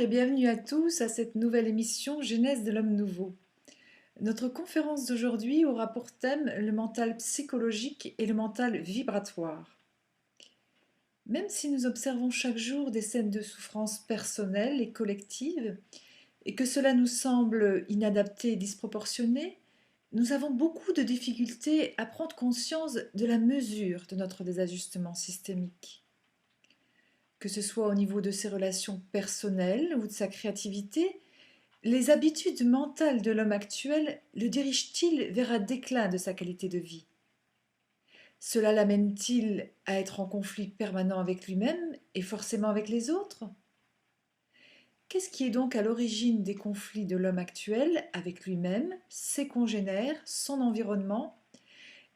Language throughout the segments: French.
et bienvenue à tous à cette nouvelle émission Genèse de l'homme nouveau. Notre conférence d'aujourd'hui aura pour thème le mental psychologique et le mental vibratoire. Même si nous observons chaque jour des scènes de souffrance personnelle et collective, et que cela nous semble inadapté et disproportionné, nous avons beaucoup de difficultés à prendre conscience de la mesure de notre désajustement systémique. Que ce soit au niveau de ses relations personnelles ou de sa créativité, les habitudes mentales de l'homme actuel le dirigent-ils vers un déclin de sa qualité de vie? Cela l'amène-t-il à être en conflit permanent avec lui-même et forcément avec les autres? Qu'est-ce qui est donc à l'origine des conflits de l'homme actuel avec lui-même, ses congénères, son environnement?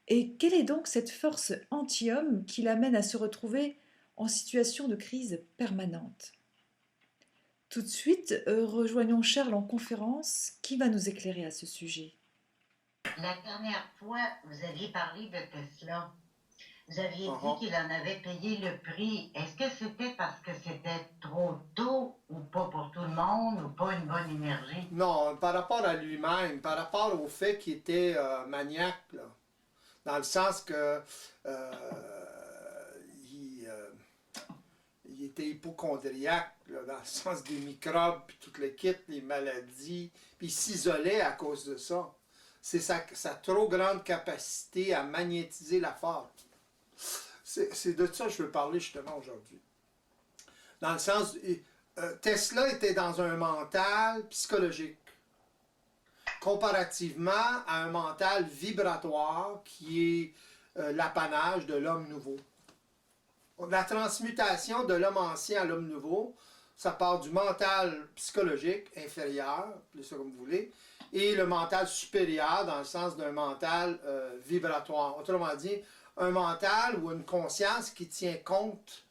Et quelle est donc cette force anti-homme qui l'amène à se retrouver en situation de crise permanente? Tout de suite, rejoignons Charles en conférence qui va nous éclairer à ce sujet. La dernière fois, vous aviez parlé de Tesla. Vous aviez dit Mhm. qu'il en avait payé le prix. Est-ce que c'était parce que c'était trop tôt ou pas pour tout le monde ou pas une bonne énergie? Non, par rapport à lui-même, par rapport au fait qu'il était maniaque, là, dans le sens que il, euh, il était hypochondriaque, là, dans le sens des microbes, puis tout le kit, les maladies, puis il s'isolait à cause de ça. C'est sa trop grande capacité à magnétiser la forme. C'est de ça que je veux parler justement aujourd'hui. Dans le sens, Tesla était dans un mental psychologique, comparativement à un mental vibratoire qui est l'apanage de l'homme nouveau. La transmutation de l'homme ancien à l'homme nouveau, ça part du mental psychologique inférieur, plus ça comme vous voulez, et le mental supérieur dans le sens d'un mental vibratoire. Autrement dit, un mental ou une conscience qui tient compte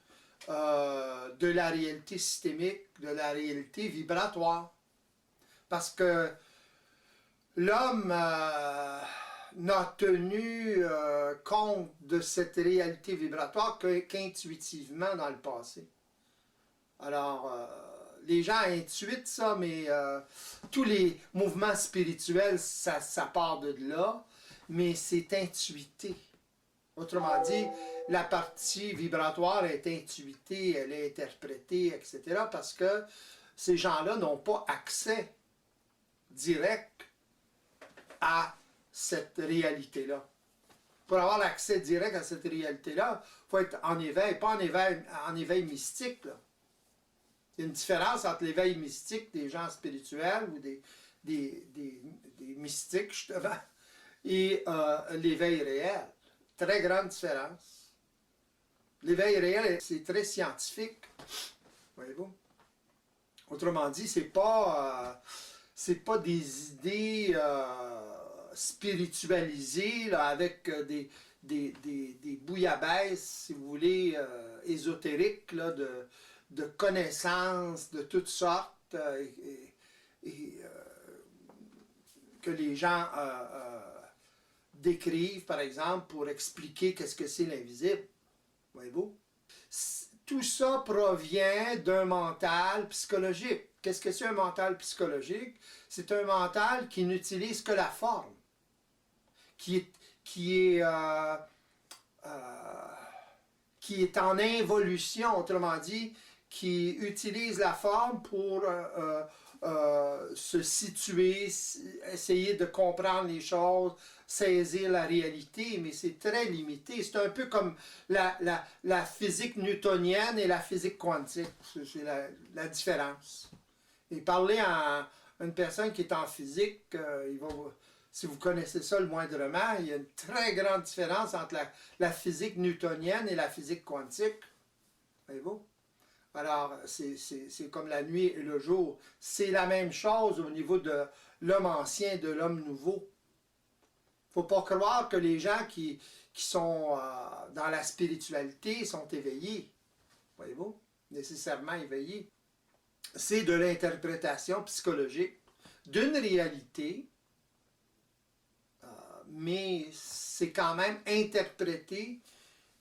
de la réalité systémique, de la réalité vibratoire. Parce que l'homme n'a tenu compte de cette réalité vibratoire qu'intuitivement dans le passé. Alors, les gens intuitent ça, mais tous les mouvements spirituels, ça part de là, mais c'est intuité. Autrement dit, la partie vibratoire est intuitée, elle est interprétée, etc., parce que ces gens-là n'ont pas accès direct à cette réalité-là. Pour avoir l'accès direct à cette réalité-là, il faut être en éveil, pas en éveil mystique. Là. Il y a une différence entre l'éveil mystique des gens spirituels ou des mystiques, justement, et l'éveil réel. Très grande différence. L'éveil réel, c'est très scientifique. Voyez-vous? Autrement dit, c'est pas des idées spiritualisées là, avec des bouillabaisse, si vous voulez, ésotériques, là, de connaissances de toutes sortes que les gens décrivent, par exemple, pour expliquer qu'est-ce que c'est l'invisible. Voyez-vous? Tout ça provient d'un mental psychologique. Qu'est-ce que c'est un mental psychologique? C'est un mental qui n'utilise que la forme, qui est en involution, autrement dit, qui utilise la forme pour se situer, essayer de comprendre les choses, saisir la réalité, mais c'est très limité. C'est un peu comme la physique newtonienne et la physique quantique. C'est la différence. Et parler à une personne qui est en physique, si vous connaissez ça le moindrement, il y a une très grande différence entre la physique newtonienne et la physique quantique. Voyez-vous? Alors, c'est comme la nuit et le jour. C'est la même chose au niveau de l'homme ancien et de l'homme nouveau. Il ne faut pas croire que les gens qui sont dans la spiritualité sont éveillés. Voyez-vous? Nécessairement éveillés. C'est de l'interprétation psychologique d'une réalité, mais c'est quand même interprété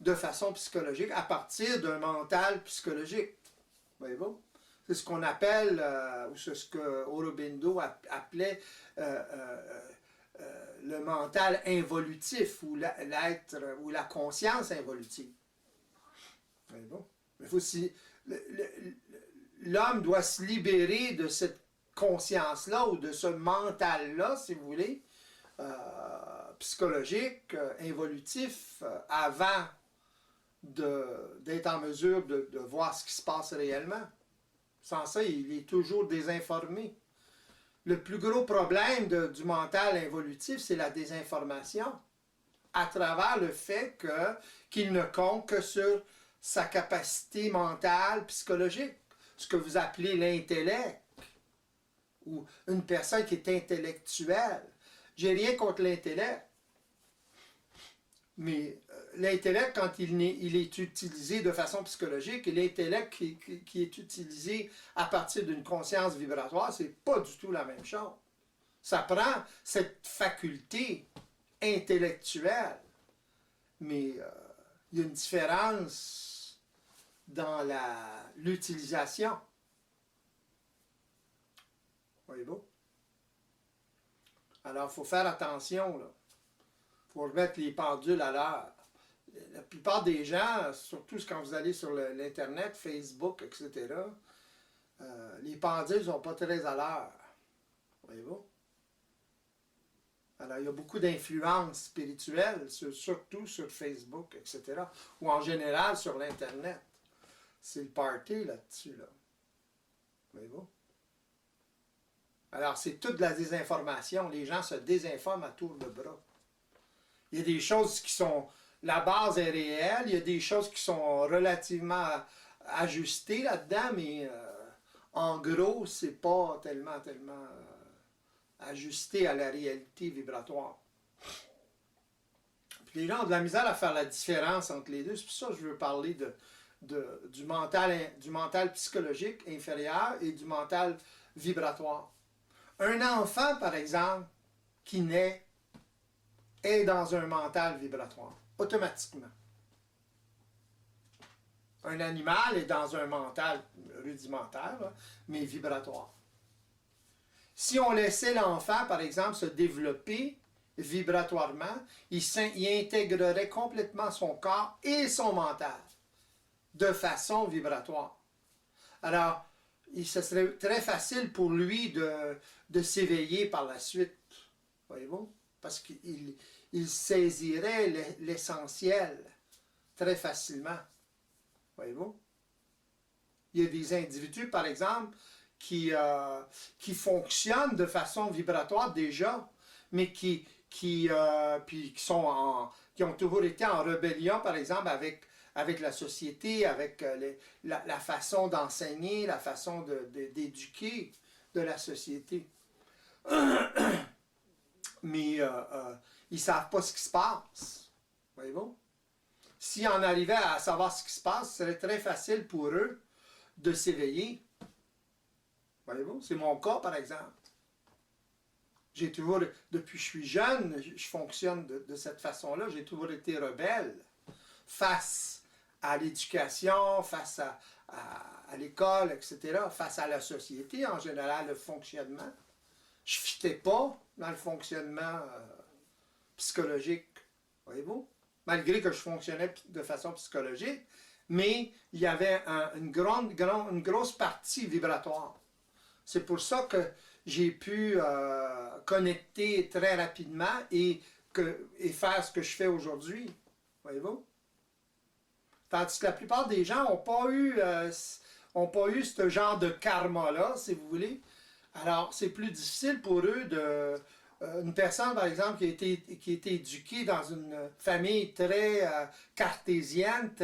de façon psychologique à partir d'un mental psychologique. Voyez-vous? C'est ce qu'on appelle, ou c'est ce que Aurobindo appelait le mental involutif, ou l'être, ou la conscience involutive. Mais bon, il faut aussi... L'homme doit se libérer de cette conscience-là, ou de ce mental-là, si vous voulez, psychologique, involutif, avant d'être en mesure de voir ce qui se passe réellement. Sans ça, il est toujours désinformé. Le plus gros problème du mental involutif, c'est la désinformation, à travers le fait qu'il ne compte que sur sa capacité mentale, psychologique, ce que vous appelez l'intellect, ou une personne qui est intellectuelle. J'ai rien contre l'intellect, mais l'intellect, quand il est utilisé de façon psychologique, et l'intellect qui est utilisé à partir d'une conscience vibratoire, c'est pas du tout la même chose. Ça prend cette faculté intellectuelle, mais il y a une différence dans l'utilisation. Voyez-vous? Alors, il faut faire attention, là. Il faut remettre les pendules à l'heure. La plupart des gens, surtout quand vous allez sur l'Internet, Facebook, etc., les pendules ne sont pas très à l'heure. Voyez-vous? Alors, il y a beaucoup d'influences spirituelles, surtout sur Facebook, etc., ou en général sur l'Internet. C'est le party là-dessus, là. Voyez-vous? Alors, c'est toute de la désinformation. Les gens se désinforment à tour de bras. Il y a des choses qui sont... La base est réelle, il y a des choses qui sont relativement ajustées là-dedans, mais en gros, c'est pas tellement ajusté à la réalité vibratoire. Puis les gens ont de la misère à faire la différence entre les deux. C'est pour ça que je veux parler du mental psychologique inférieur et du mental vibratoire. Un enfant, par exemple, qui naît, est dans un mental vibratoire, automatiquement. Un animal est dans un mental rudimentaire, là, mais vibratoire. Si on laissait l'enfant, par exemple, se développer vibratoirement, il intégrerait complètement son corps et son mental de façon vibratoire. Alors, ce serait très facile pour lui de s'éveiller par la suite. Voyez-vous? Parce qu'il saisirait l'essentiel très facilement. Voyez-vous? Il y a des individus, par exemple, qui fonctionnent de façon vibratoire déjà, mais qui ont toujours été en rébellion, par exemple, avec la société, avec la façon d'enseigner, la façon d'éduquer de la société. Mais ils ne savent pas ce qui se passe. Voyez-vous? Si on arrivait à savoir ce qui se passe, ce serait très facile pour eux de s'éveiller. Voyez-vous? C'est mon cas, par exemple. J'ai toujours, depuis que je suis jeune, je fonctionne de cette façon-là. J'ai toujours été rebelle face à l'éducation, face à l'école, etc., face à la société, en général, le fonctionnement. Je ne fitais pas dans le fonctionnement psychologique, voyez-vous? Malgré que je fonctionnais de façon psychologique, mais il y avait une grosse partie vibratoire. C'est pour ça que j'ai pu connecter très rapidement et faire ce que je fais aujourd'hui, voyez-vous? Tandis que la plupart des gens n'ont pas eu ce genre de karma-là, si vous voulez. Alors, c'est plus difficile pour eux une personne, par exemple, qui a été éduquée dans une famille très cartésienne,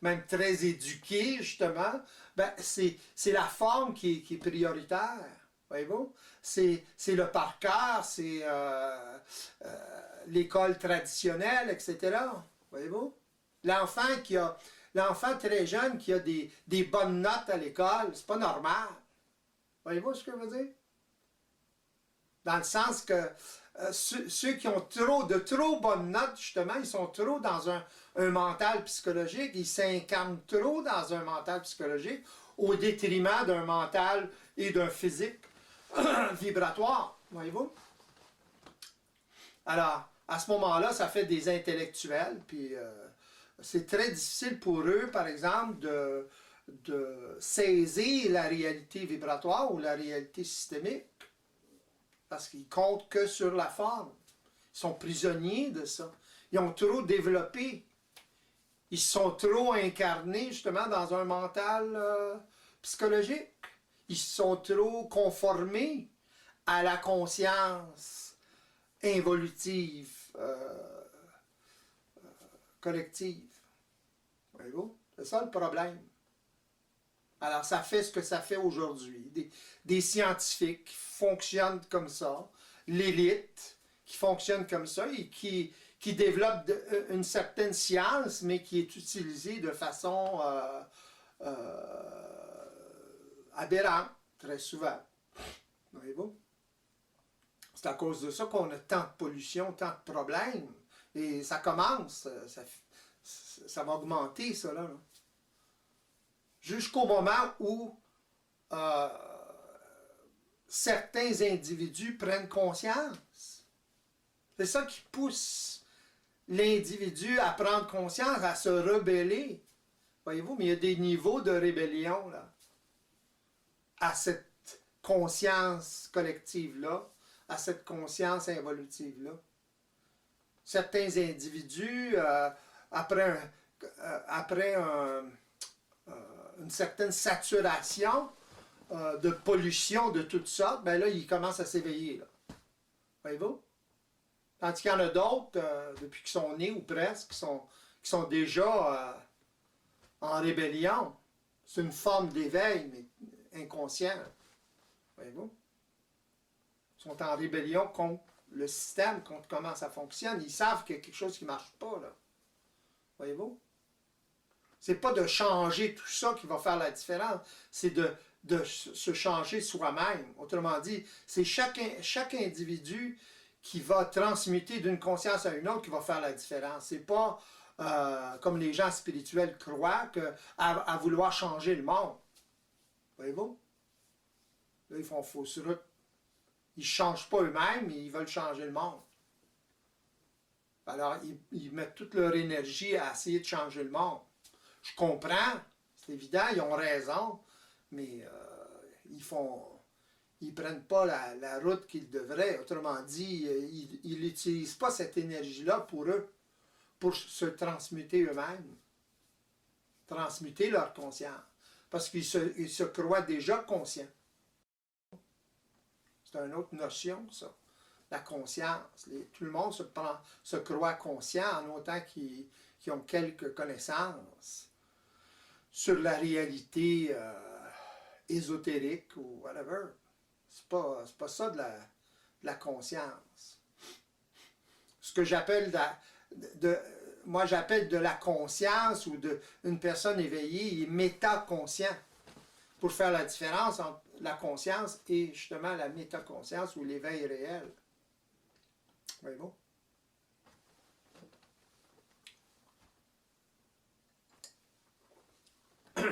même très éduquée, justement, ben, c'est la forme qui est prioritaire, voyez-vous? C'est le par cœur, c'est l'école traditionnelle, etc., voyez-vous? L'enfant très jeune qui a des bonnes notes à l'école, c'est pas normal. Voyez-vous ce que je veux dire? Dans le sens que ceux qui ont trop bonnes notes, justement, ils sont trop dans un mental psychologique, ils s'incarnent trop dans un mental psychologique, au détriment d'un mental et d'un physique vibratoire, voyez-vous? Alors, à ce moment-là, ça fait des intellectuels, puis c'est très difficile pour eux, par exemple, de saisir la réalité vibratoire ou la réalité systémique, parce qu'ils comptent que sur la forme. Ils sont prisonniers de ça. Ils ont trop développé. Ils sont trop incarnés, justement, dans un mental psychologique. Ils sont trop conformés à la conscience involutive, collective. Voyez-vous? C'est ça le problème. Alors, ça fait ce que ça fait aujourd'hui. Des scientifiques qui fonctionnent comme ça, l'élite qui fonctionne comme ça et qui développe une certaine science, mais qui est utilisée de façon aberrante, très souvent. Voyez-vous? C'est à cause de ça qu'on a tant de pollution, tant de problèmes. Et ça commence, ça va augmenter, ça, là. Jusqu'au moment où certains individus prennent conscience. C'est ça qui pousse l'individu à prendre conscience, à se rebeller. Voyez-vous, mais il y a des niveaux de rébellion, là, à cette conscience collective-là, à cette conscience involutive-là. Certains individus, après une certaine saturation de pollution de toutes sortes, ben là, ils commencent à s'éveiller. Là. Voyez-vous? Tandis qu'il y en a d'autres, depuis qu'ils sont nés ou presque, qui sont déjà en rébellion. C'est une forme d'éveil, mais inconscient. Voyez-vous? Ils sont en rébellion contre le système, contre comment ça fonctionne. Ils savent qu'il y a quelque chose qui ne marche pas, là. Voyez-vous? C'est pas de changer tout ça qui va faire la différence. C'est de se changer soi-même. Autrement dit, c'est chaque individu qui va transmuter d'une conscience à une autre qui va faire la différence. C'est pas comme les gens spirituels croient à vouloir changer le monde. Voyez-vous? Là, ils font fausse route. Ils ne changent pas eux-mêmes, mais ils veulent changer le monde. Alors, ils mettent toute leur énergie à essayer de changer le monde. Je comprends, c'est évident, ils ont raison, mais ils prennent pas la route qu'ils devraient. Autrement dit, ils n'utilisent pas cette énergie-là pour eux, pour se transmuter eux-mêmes, transmuter leur conscience, parce qu'ils se croient déjà conscients. C'est une autre notion, ça. La conscience. Tout le monde se croit conscient en autant qu'ils ont quelques connaissances sur la réalité ésotérique ou whatever. C'est pas ça de la conscience. Ce que j'appelle moi j'appelle de la conscience ou une personne éveillée, il est métaconscient. Pour faire la différence entre la conscience et justement la métaconscience ou l'éveil réel. Voyez-vous? Vous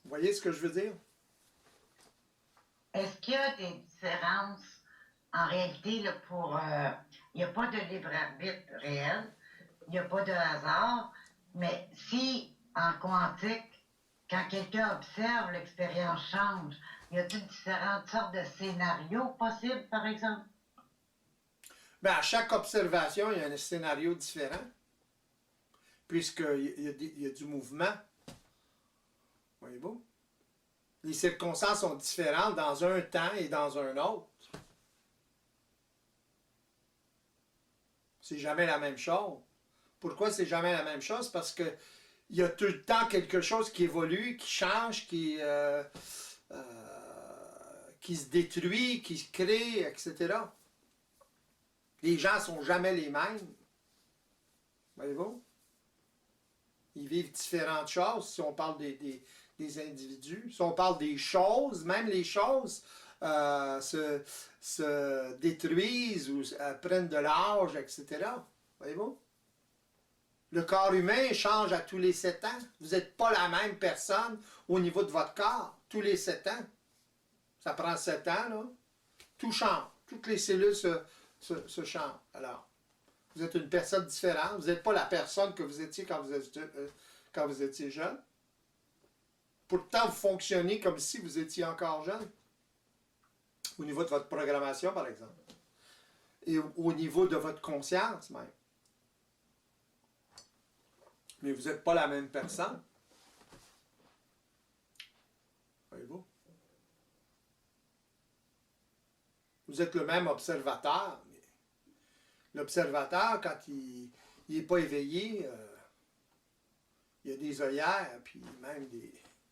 voyez ce que je veux dire? Est-ce qu'il y a des différences en réalité là, il n'y a pas de libre arbitre réel, il n'y a pas de hasard, mais si en quantique, quand quelqu'un observe, l'expérience change. Y a-t-il différentes sortes de scénarios possibles, par exemple? Bien, à chaque observation, il y a un scénario différent, puisqu'il y a du mouvement. Voyez-vous? Les circonstances sont différentes dans un temps et dans un autre. C'est jamais la même chose. Pourquoi c'est jamais la même chose? Parce que il y a tout le temps quelque chose qui évolue, qui change, qui se détruit, qui se crée, etc. Les gens ne sont jamais les mêmes. Voyez-vous? Ils vivent différentes choses si on parle des individus. Si on parle des choses, même les choses se détruisent ou prennent de l'âge, etc. Voyez-vous? Le corps humain change à tous les 7 ans. Vous n'êtes pas la même personne au niveau de votre corps, tous les 7 ans. Ça prend 7 ans, là. Tout change. Toutes les cellules se changent. Alors, vous êtes une personne différente. Vous n'êtes pas la personne que vous étiez quand vous étiez jeune. Pourtant, vous fonctionnez comme si vous étiez encore jeune. Au niveau de votre programmation, par exemple. Et au niveau de votre conscience, même. Mais vous n'êtes pas la même personne. Voyez-vous? Vous êtes le même observateur, mais l'observateur, quand il n'est pas éveillé, il y a des œillères, puis même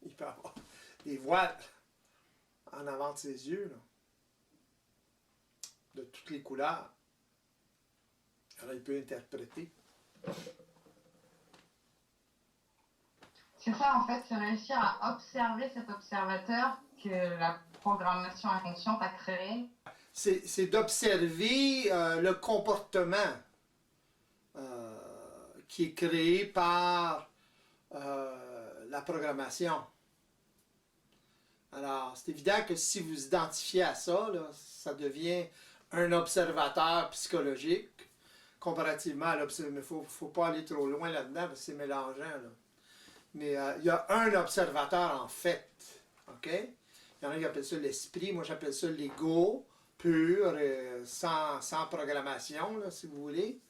il peut avoir des voiles en avant de ses yeux, là, de toutes les couleurs. Alors il peut interpréter. C'est ça, en fait, c'est réussir à observer cet observateur que la programmation inconsciente a créé. C'est d'observer le comportement qui est créé par la programmation. Alors, c'est évident que si vous identifiez à ça, là, ça devient un observateur psychologique, comparativement à l'observateur. Mais il ne faut pas aller trop loin là-dedans, parce que c'est mélangeant, là. Mais il y a un observateur en fait. OK? Il y en a qui appellent ça l'esprit, moi j'appelle ça l'ego, pur, sans programmation, là, si vous voulez.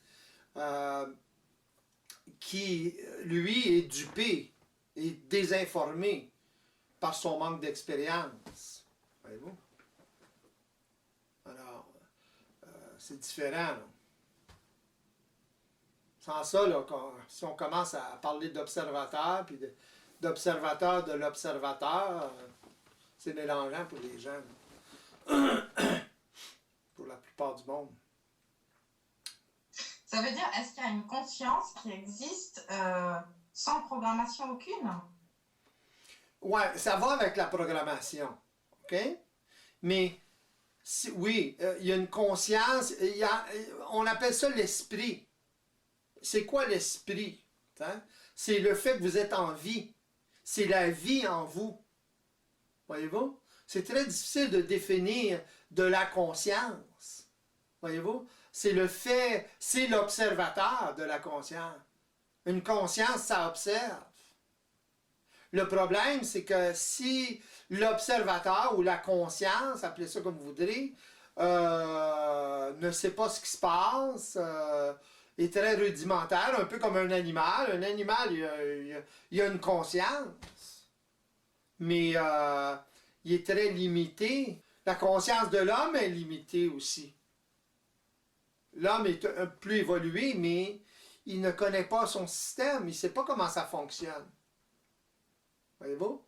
Qui, lui, est dupé, est désinformé par son manque d'expérience. Voyez-vous? Alors, c'est différent, là. Sans ça, là, si on commence à parler d'observateur, puis d'observateur de l'observateur, c'est mélangeant pour les gens. Pour la plupart du monde. Ça veut dire, est-ce qu'il y a une conscience qui existe sans programmation aucune? Ouais, ça va avec la programmation. OK? Mais, oui, il y a une conscience, on appelle ça l'esprit. C'est quoi l'esprit? Hein? C'est le fait que vous êtes en vie. C'est la vie en vous. Voyez-vous? C'est très difficile de définir de la conscience. Voyez-vous? C'est le fait, c'est l'observateur de la conscience. Une conscience, ça observe. Le problème, c'est que si l'observateur ou la conscience, appelez ça comme vous voudrez, ne sait pas ce qui se passe, est très rudimentaire, un peu comme un animal. Un animal, il a une conscience, mais il est très limité. La conscience de l'homme est limitée aussi. L'homme est un peu plus évolué, mais il ne connaît pas son système, il ne sait pas comment ça fonctionne. Voyez-vous?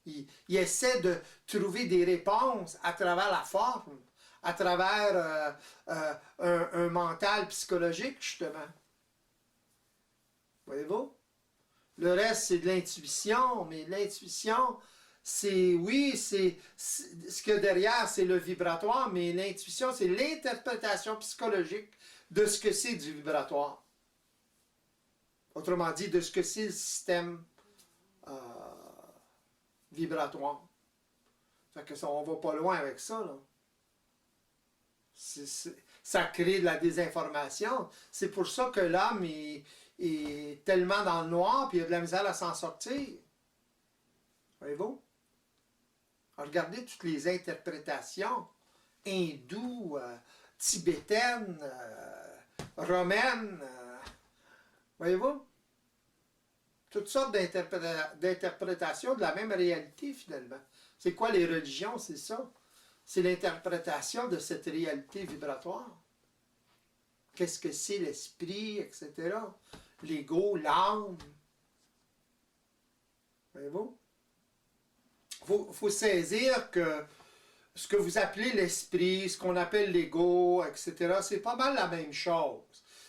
Il essaie de trouver des réponses à travers la forme, à travers un mental psychologique, justement. Voyez-vous? Le reste, c'est de l'intuition, mais l'intuition, oui, c'est ce qu'il y a derrière, c'est le vibratoire, mais l'intuition, c'est l'interprétation psychologique de ce que c'est du vibratoire. Autrement dit, de ce que c'est le système vibratoire. Fait que ça, on va pas loin avec ça, là. Ça crée de la désinformation. C'est pour ça que l'homme est tellement dans le noir, puis il a de la misère à s'en sortir. Voyez-vous? Regardez toutes les interprétations hindoues, tibétaines, romaines. Voyez-vous? Toutes sortes d'interprétations de la même réalité, finalement. C'est quoi les religions? C'est ça. C'est l'interprétation de cette réalité vibratoire. Qu'est-ce que c'est l'esprit, etc. L'ego, l'âme. Voyez-vous? Faut saisir que ce que vous appelez l'esprit, ce qu'on appelle l'ego, etc., c'est pas mal la même chose.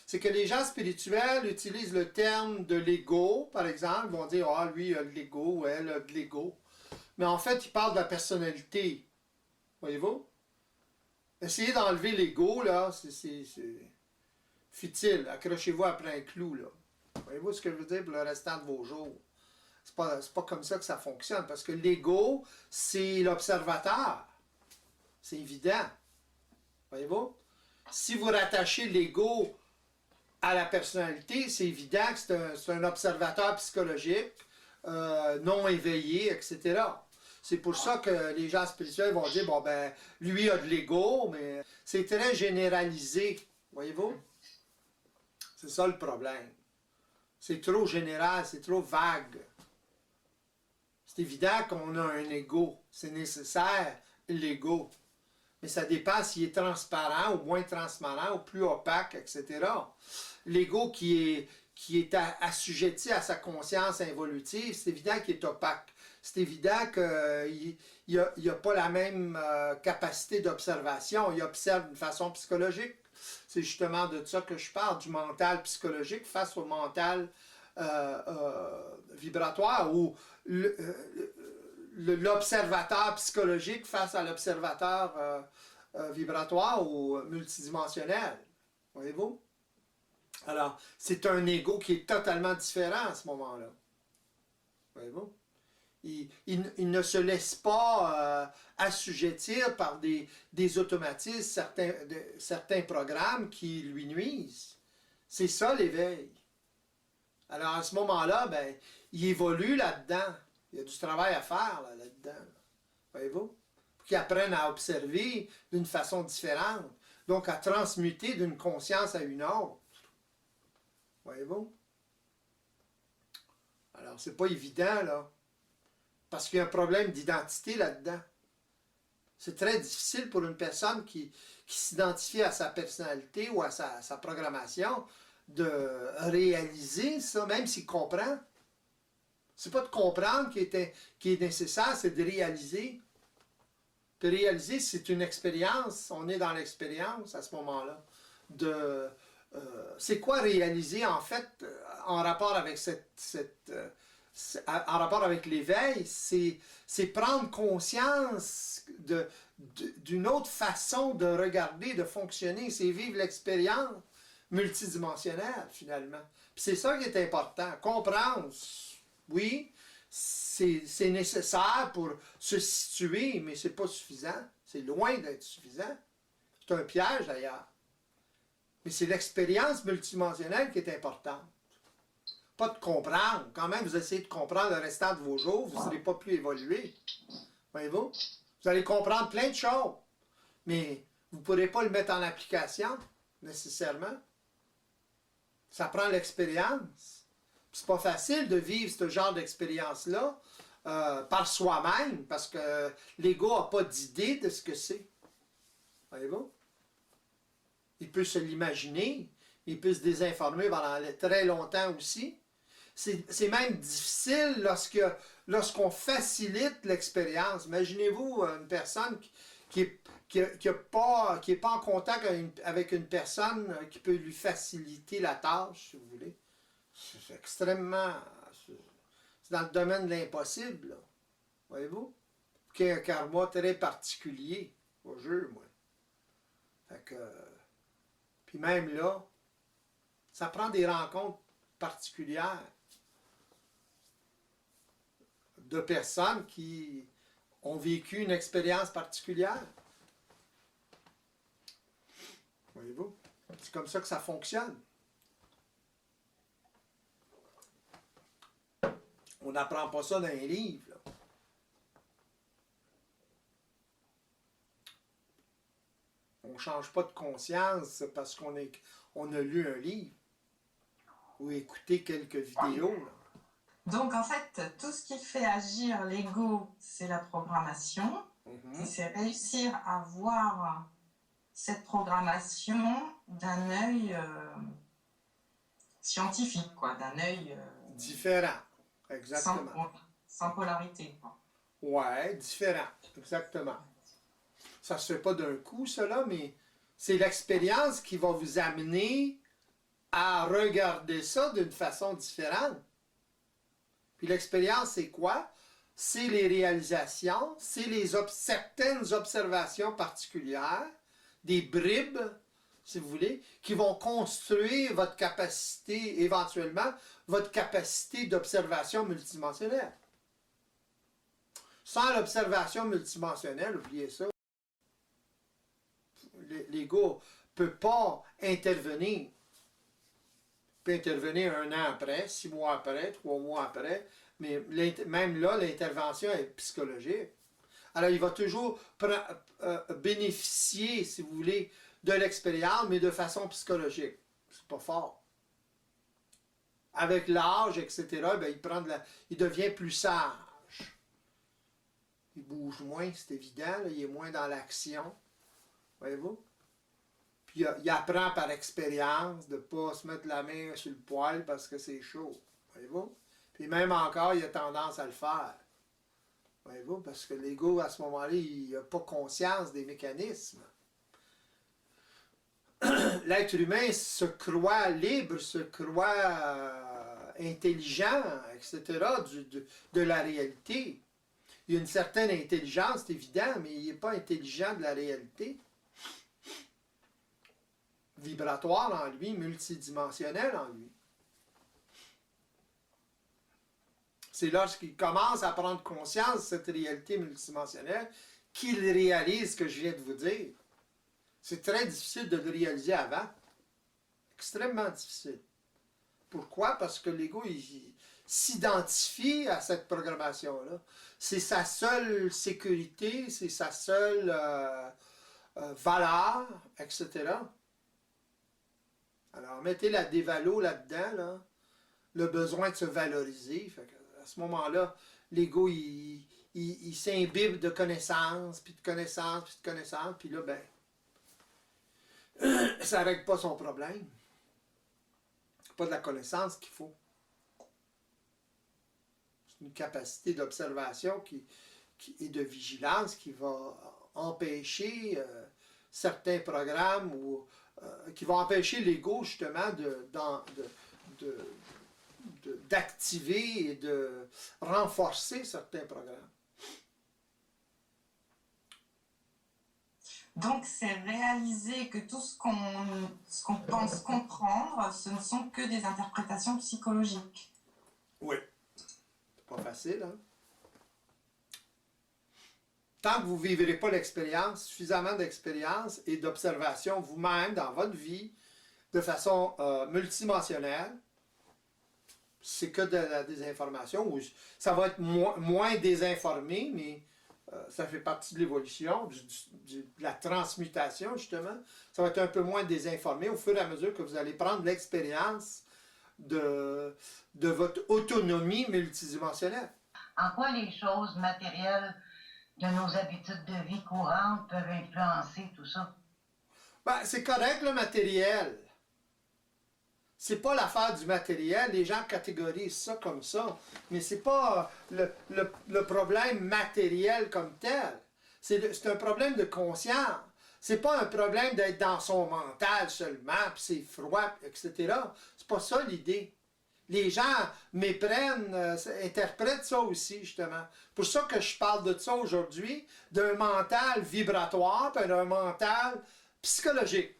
C'est que les gens spirituels utilisent le terme de l'ego, par exemple, ils vont dire « Ah, lui, il a de l'ego, ou elle a de l'ego ». Mais en fait, ils parlent de la personnalité. Voyez-vous? Essayez d'enlever l'ego, là, c'est futile. Accrochez-vous à plein clou, là. Voyez-vous ce que je veux dire pour le restant de vos jours? C'est pas comme ça que ça fonctionne, parce que l'ego, c'est l'observateur. C'est évident. Voyez-vous? Si vous rattachez l'ego à la personnalité, c'est évident que c'est un observateur psychologique, non éveillé, etc. C'est pour ça que les gens spirituels vont dire, bon ben, lui a de l'ego, mais c'est très généralisé. Voyez-vous? C'est ça le problème. C'est trop général, c'est trop vague. C'est évident qu'on a un ego. C'est nécessaire, l'ego. Mais ça dépend s'il est transparent ou moins transparent ou plus opaque, etc. L'ego qui est assujetti à sa conscience involutive, c'est évident qu'il est opaque. C'est évident qu'il n'a pas la même capacité d'observation. Il observe d'une façon psychologique. C'est justement de ça que je parle, du mental psychologique face au mental vibratoire, ou l'observateur psychologique face à l'observateur vibratoire ou multidimensionnel. Voyez-vous? Alors, c'est un ego qui est totalement différent à ce moment-là. Voyez-vous? Il ne se laisse pas assujettir par des automatismes, certains programmes qui lui nuisent. C'est ça l'éveil. Alors à ce moment-là, ben, il évolue là-dedans. Il y a du travail à faire là-dedans. Voyez-vous? Pour qu'il apprenne à observer d'une façon différente. Donc à transmuter d'une conscience à une autre. Voyez-vous? Alors c'est pas évident, là. Parce qu'il y a un problème d'identité là-dedans. C'est très difficile pour une personne qui s'identifie à sa personnalité ou à sa programmation de réaliser ça, même s'il comprend. C'est pas de comprendre qui est nécessaire, c'est de réaliser. Puis réaliser, c'est une expérience. On est dans l'expérience à ce moment-là. C'est quoi réaliser, en fait, en rapport avec en rapport avec l'éveil, c'est prendre conscience d'une autre façon de regarder, de fonctionner. C'est vivre l'expérience multidimensionnelle, finalement. Puis c'est ça qui est important. Comprendre, oui, c'est nécessaire pour se situer, mais c'est pas suffisant. C'est loin d'être suffisant. C'est un piège, d'ailleurs. Mais c'est l'expérience multidimensionnelle qui est importante. Pas de comprendre. Quand même, vous essayez de comprendre le restant de vos jours, vous ne serez pas plus évolué. Voyez-vous? Vous allez comprendre plein de choses, mais vous ne pourrez pas le mettre en application, nécessairement. Ça prend l'expérience. C'est pas facile de vivre ce genre d'expérience-là par soi-même, parce que l'ego n'a pas d'idée de ce que c'est. Voyez-vous? Il peut se l'imaginer, il peut se désinformer pendant très longtemps aussi. C'est même difficile lorsqu'on facilite l'expérience. Imaginez-vous une personne qui n'est pas en contact avec une personne qui peut lui faciliter la tâche, si vous voulez. C'est extrêmement... C'est dans le domaine de l'impossible, là. Voyez-vous? Qui est un karma très particulier, au jeu, moi. Fait que... Puis même là, ça prend des rencontres particulières de personnes qui ont vécu une expérience particulière. Voyez-vous? C'est comme ça que ça fonctionne. On n'apprend pas ça dans un livre, là. On ne change pas de conscience parce qu'on a lu un livre ou écouté quelques vidéos, là. Donc en fait, tout ce qui fait agir l'ego, c'est la programmation. Et c'est réussir à voir cette programmation d'un œil scientifique, quoi, d'un œil différent, exactement. Sans polarité, quoi. Ouais, différent, exactement. Ça se fait pas d'un coup, cela, mais c'est l'expérience qui va vous amener à regarder ça d'une façon différente. Puis l'expérience, c'est quoi? C'est les réalisations, c'est certaines observations particulières, des bribes si vous voulez, qui vont construire votre capacité, éventuellement, votre capacité d'observation multidimensionnelle. Sans l'observation multidimensionnelle, oubliez ça, l'ego ne peut pas intervenir. Il peut intervenir 1 an après, 6 mois après, 3 mois après, mais même là, l'intervention est psychologique. Alors, il va toujours bénéficier, si vous voulez, de l'expérience, mais de façon psychologique. C'est pas fort. Avec l'âge, etc., ben, il devient plus sage. Il bouge moins, c'est évident, là, il est moins dans l'action. Voyez-vous? Puis il apprend par expérience de ne pas se mettre la main sur le poêle parce que c'est chaud. Voyez-vous? Puis même encore, il a tendance à le faire. Voyez-vous? Parce que l'ego, à ce moment-là, il n'a pas conscience des mécanismes. L'être humain se croit libre, se croit intelligent, etc., de la réalité. Il y a une certaine intelligence, c'est évident, mais il n'est pas intelligent de la réalité. Vibratoire en lui, multidimensionnel en lui. C'est lorsqu'il commence à prendre conscience de cette réalité multidimensionnelle qu'il réalise ce que je viens de vous dire. C'est très difficile de le réaliser avant. Extrêmement difficile. Pourquoi? Parce que l'ego, il s'identifie à cette programmation-là. C'est sa seule sécurité, c'est sa seule valeur, etc. Alors, mettez la dévalo là-dedans, là, le besoin de se valoriser. Fait que, à ce moment-là, l'ego, il s'imbibe de connaissances, puis de connaissances, puis de connaissances, puis là, ben, ça ne règle pas son problème. C'est pas de la connaissance qu'il faut. C'est une capacité d'observation et de vigilance qui va empêcher certains programmes ou qui va empêcher l'ego justement d'activer et de renforcer certains programmes. Donc, c'est réaliser que tout ce qu'on pense comprendre, ce ne sont que des interprétations psychologiques. Oui. C'est pas facile, hein? Tant que vous ne vivrez pas l'expérience, suffisamment d'expérience et d'observation vous-même dans votre vie, de façon multidimensionnelle, c'est que de la désinformation. Ça va être moins désinformé, mais ça fait partie de l'évolution, de la transmutation, justement. Ça va être un peu moins désinformé au fur et à mesure que vous allez prendre l'expérience de votre autonomie multidimensionnelle. En quoi les choses matérielles de nos habitudes de vie courantes peuvent influencer tout ça? Ben, c'est correct le matériel. C'est pas l'affaire du matériel, les gens catégorisent ça comme ça, mais c'est pas le problème matériel comme tel. C'est un problème de conscience. C'est pas un problème d'être dans son mental seulement, puis c'est froid, etc. C'est pas ça l'idée. Les gens méprennent, interprètent ça aussi, justement. Pour ça que je parle de ça aujourd'hui, d'un mental vibratoire, puis d'un mental psychologique.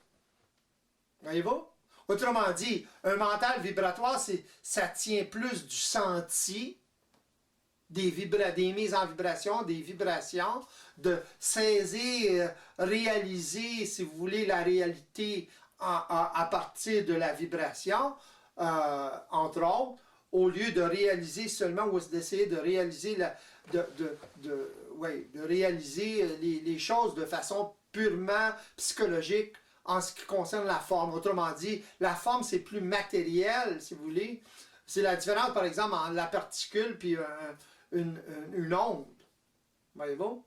Voyez-vous? Autrement dit, un mental vibratoire, ça tient plus du senti, des mises en vibration, des vibrations, de saisir, réaliser, si vous voulez, la réalité à partir de la vibration, entre autres, au lieu de réaliser seulement, ou d'essayer de réaliser, de réaliser les choses de façon purement psychologique, en ce qui concerne la forme. Autrement dit, la forme, c'est plus matériel, si vous voulez. C'est la différence, par exemple, entre la particule et une onde. Voyez-vous?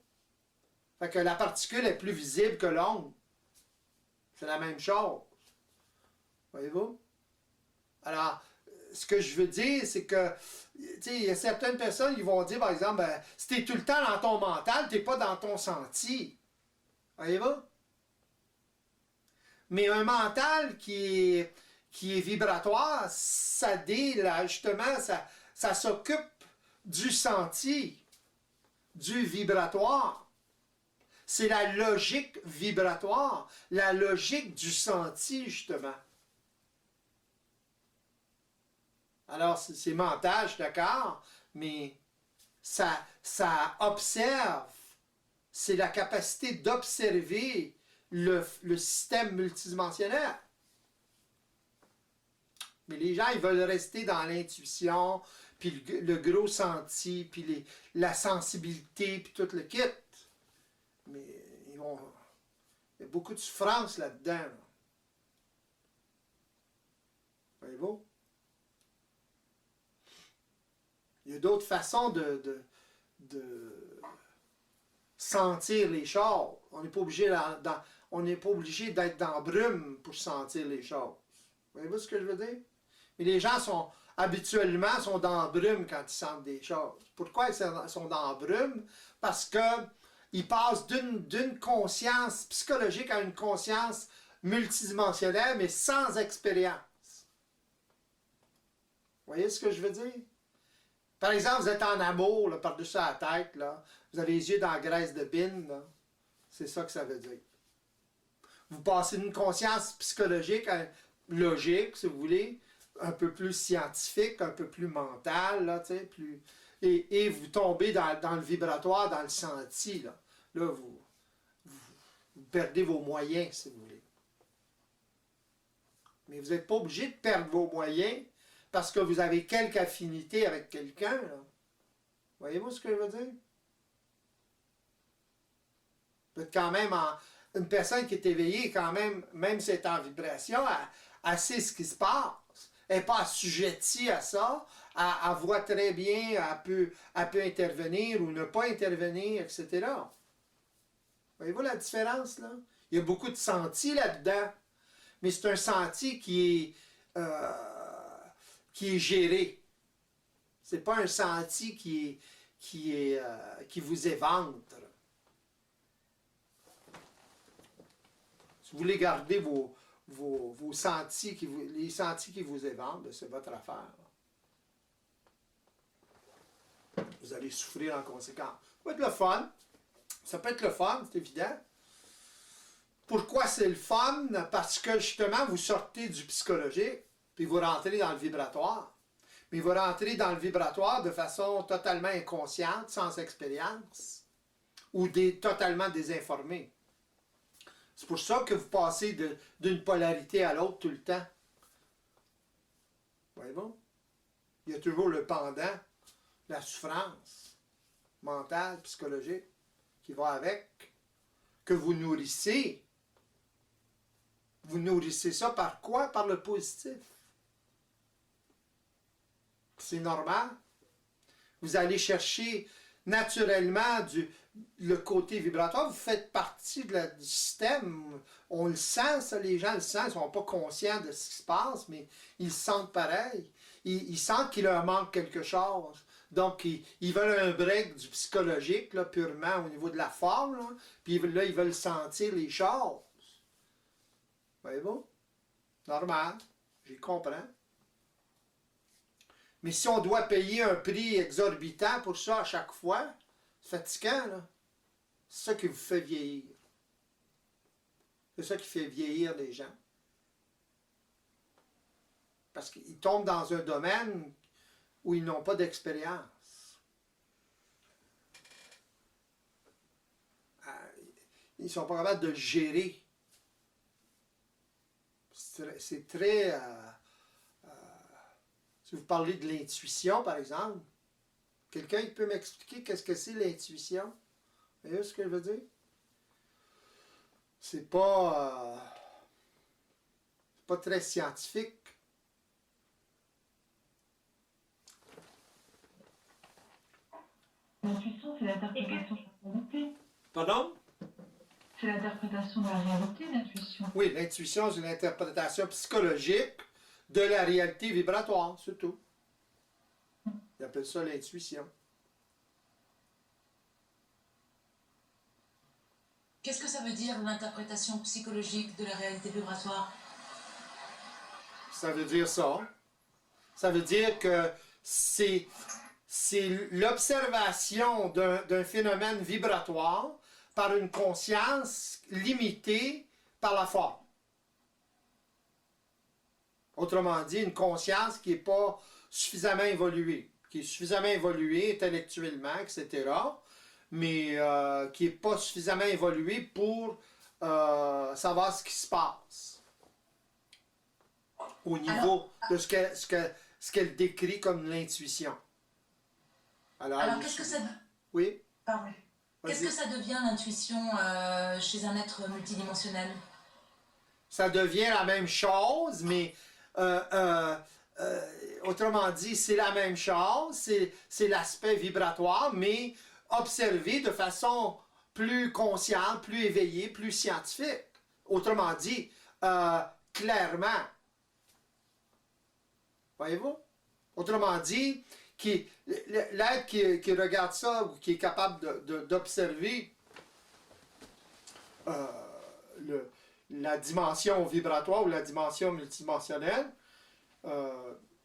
Fait que la particule est plus visible que l'onde. C'est la même chose. Voyez-vous? Alors, ce que je veux dire, c'est que, tu sais, il y a certaines personnes qui vont dire, par exemple, ben, si tu es tout le temps dans ton mental, tu n'es pas dans ton senti. Voyez-vous? Mais un mental qui est vibratoire, justement, ça s'occupe du senti, du vibratoire. C'est la logique vibratoire, la logique du senti, justement. Alors, c'est mental, je suis d'accord, mais ça observe. C'est la capacité d'observer le système multidimensionnel. Mais les gens, ils veulent rester dans l'intuition, puis le gros senti, puis la sensibilité, puis tout le kit. Mais il y a beaucoup de souffrance là-dedans. Là. Voyez-vous? Il y a d'autres façons de sentir les choses. On n'est pas obligé d'être dans la brume pour sentir les choses. Voyez-vous ce que je veux dire? Mais les gens habituellement sont dans la brume quand ils sentent des choses. Pourquoi ils sont dans la brume? Parce qu'ils passent d'une conscience psychologique à une conscience multidimensionnelle, mais sans expérience. Vous voyez ce que je veux dire? Par exemple, vous êtes en amour, là, par-dessus la tête, là. Vous avez les yeux dans la graisse de bine, là. C'est ça que ça veut dire. Vous passez d'une conscience psychologique à logique, si vous voulez, un peu plus scientifique, un peu plus mentale, là, tu sais, et vous tombez dans le vibratoire, dans le senti, là. Là, vous perdez vos moyens, si vous voulez. Mais vous n'êtes pas obligé de perdre vos moyens parce que vous avez quelque affinité avec quelqu'un, là. Voyez-vous ce que je veux dire? Vous êtes quand même une personne qui est éveillée, quand même si elle est en vibration, elle sait ce qui se passe. Elle n'est pas assujettie à ça. Elle voit très bien, elle peut intervenir ou ne pas intervenir, etc. Voyez-vous la différence, là? Il y a beaucoup de senti là-dedans, mais c'est un senti qui est géré. C'est pas un senti qui vous éventre. Si vous voulez garder vos sentis, les sentis qui vous éventrent, c'est votre affaire. Vous allez souffrir en conséquence. Ça peut être le fun. Ça peut être le fun, c'est évident. Pourquoi c'est le fun? Parce que justement, vous sortez du psychologique, puis vous rentrez dans le vibratoire. Mais vous rentrez dans le vibratoire de façon totalement inconsciente, sans expérience, ou totalement désinformé. C'est pour ça que vous passez d'une polarité à l'autre tout le temps. Voyez-vous? Il y a toujours le pendant, la souffrance mentale, psychologique, qui va avec, que vous nourrissez. Vous nourrissez ça par quoi? Par le positif. C'est normal. Vous allez chercher naturellement le côté vibratoire. Vous faites partie du système. On le sent, ça, les gens le sentent. Ils ne sont pas conscients de ce qui se passe, mais ils sentent pareil. Ils sentent qu'il leur manque quelque chose. Donc, ils veulent un break du psychologique, là, purement au niveau de la forme. Là. Puis là, ils veulent sentir les choses. Voyez-vous? Normal. J'y comprends. Mais si on doit payer un prix exorbitant pour ça à chaque fois, c'est fatigant, là. C'est ça qui vous fait vieillir. C'est ça qui fait vieillir les gens. Parce qu'ils tombent dans un domaine où ils n'ont pas d'expérience. Ils ne sont pas capables de le gérer. C'est très... si vous parlez de l'intuition, par exemple, quelqu'un peut m'expliquer qu'est-ce que c'est l'intuition? Vous voyez ce que je veux dire? C'est pas très scientifique. L'intuition, c'est l'interprétation de la réalité. Pardon? C'est l'interprétation de la réalité, l'intuition. Oui, l'intuition, c'est une interprétation psychologique de la réalité vibratoire, c'est tout. Ils appellent ça l'intuition. Qu'est-ce que ça veut dire l'interprétation psychologique de la réalité vibratoire? Ça veut dire ça. Ça veut dire que c'est l'observation d'un phénomène vibratoire par une conscience limitée par la forme. Autrement dit, une conscience qui n'est pas suffisamment évoluée, intellectuellement, etc., mais qui n'est pas suffisamment évoluée pour savoir ce qui se passe au niveau de ce qu'elle décrit comme l'intuition. Alors qu'est-ce que ça... Oui? Pardon. Qu'est-ce que ça devient l'intuition chez un être multidimensionnel? Ça devient la même chose, mais autrement dit, c'est la même chose, c'est l'aspect vibratoire, mais observé de façon plus consciente, plus éveillée, plus scientifique. Autrement dit, clairement. Voyez-vous? Autrement dit, l'être qui regarde ça, ou qui est capable d'observer la dimension vibratoire ou la dimension multidimensionnelle,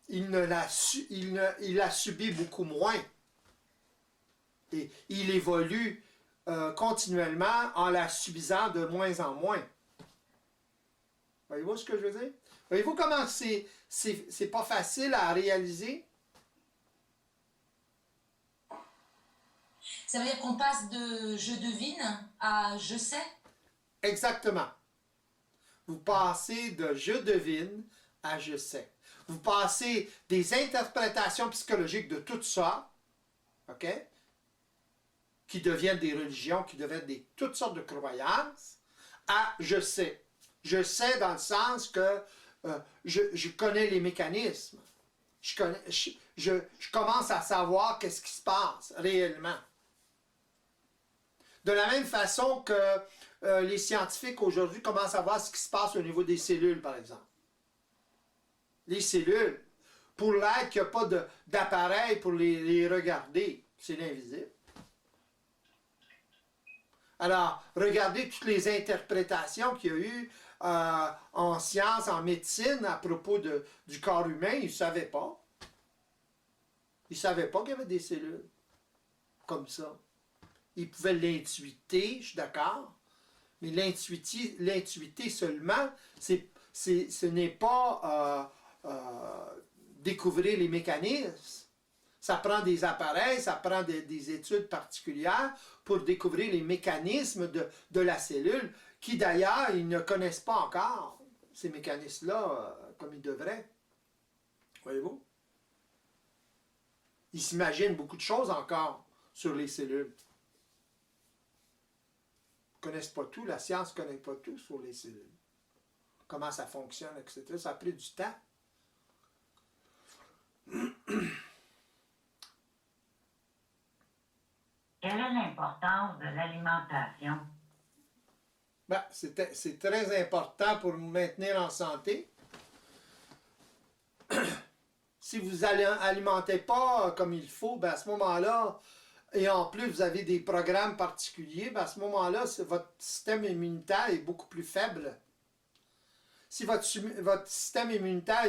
il la subit beaucoup moins. Et il évolue continuellement en la subissant de moins en moins. Voyez-vous ce que je veux dire? Voyez-vous comment c'est pas facile à réaliser? Ça veut dire qu'on passe de je devine à je sais? Exactement. Vous passez de je devine à je sais. Vous passez des interprétations psychologiques de tout ça, OK? Qui deviennent des religions, qui deviennent toutes sortes de croyances, à je sais. Je sais dans le sens que je connais les mécanismes. Je commence à savoir qu'est-ce qui se passe réellement. De la même façon que les scientifiques aujourd'hui commencent à voir ce qui se passe au niveau des cellules, par exemple. Les cellules, pour l'être qui n'a pas d'appareil pour les regarder, c'est l'invisible. Alors, regardez toutes les interprétations qu'il y a eu en sciences, en médecine, à propos du corps humain, ils ne savaient pas. Ils ne savaient pas qu'il y avait des cellules comme ça. Ils pouvaient l'intuiter, je suis d'accord, mais l'intuiter seulement, ce n'est pas découvrir les mécanismes. Ça prend des appareils, ça prend des études particulières pour découvrir les mécanismes de la cellule, qui d'ailleurs, ils ne connaissent pas encore ces mécanismes-là comme ils devraient. Voyez-vous? Ils s'imaginent beaucoup de choses encore sur les cellules. Ils ne connaissent pas tout, la science ne connaît pas tout sur les cellules. Comment ça fonctionne, etc. Ça a pris du temps. Quelle est l'importance de l'alimentation? Ben, c'est très important pour nous maintenir en santé. Si vous n'alimentez pas comme il faut, ben à ce moment-là, et en plus vous avez des programmes particuliers, ben à ce moment-là, votre système immunitaire est beaucoup plus faible. Si votre système immunitaire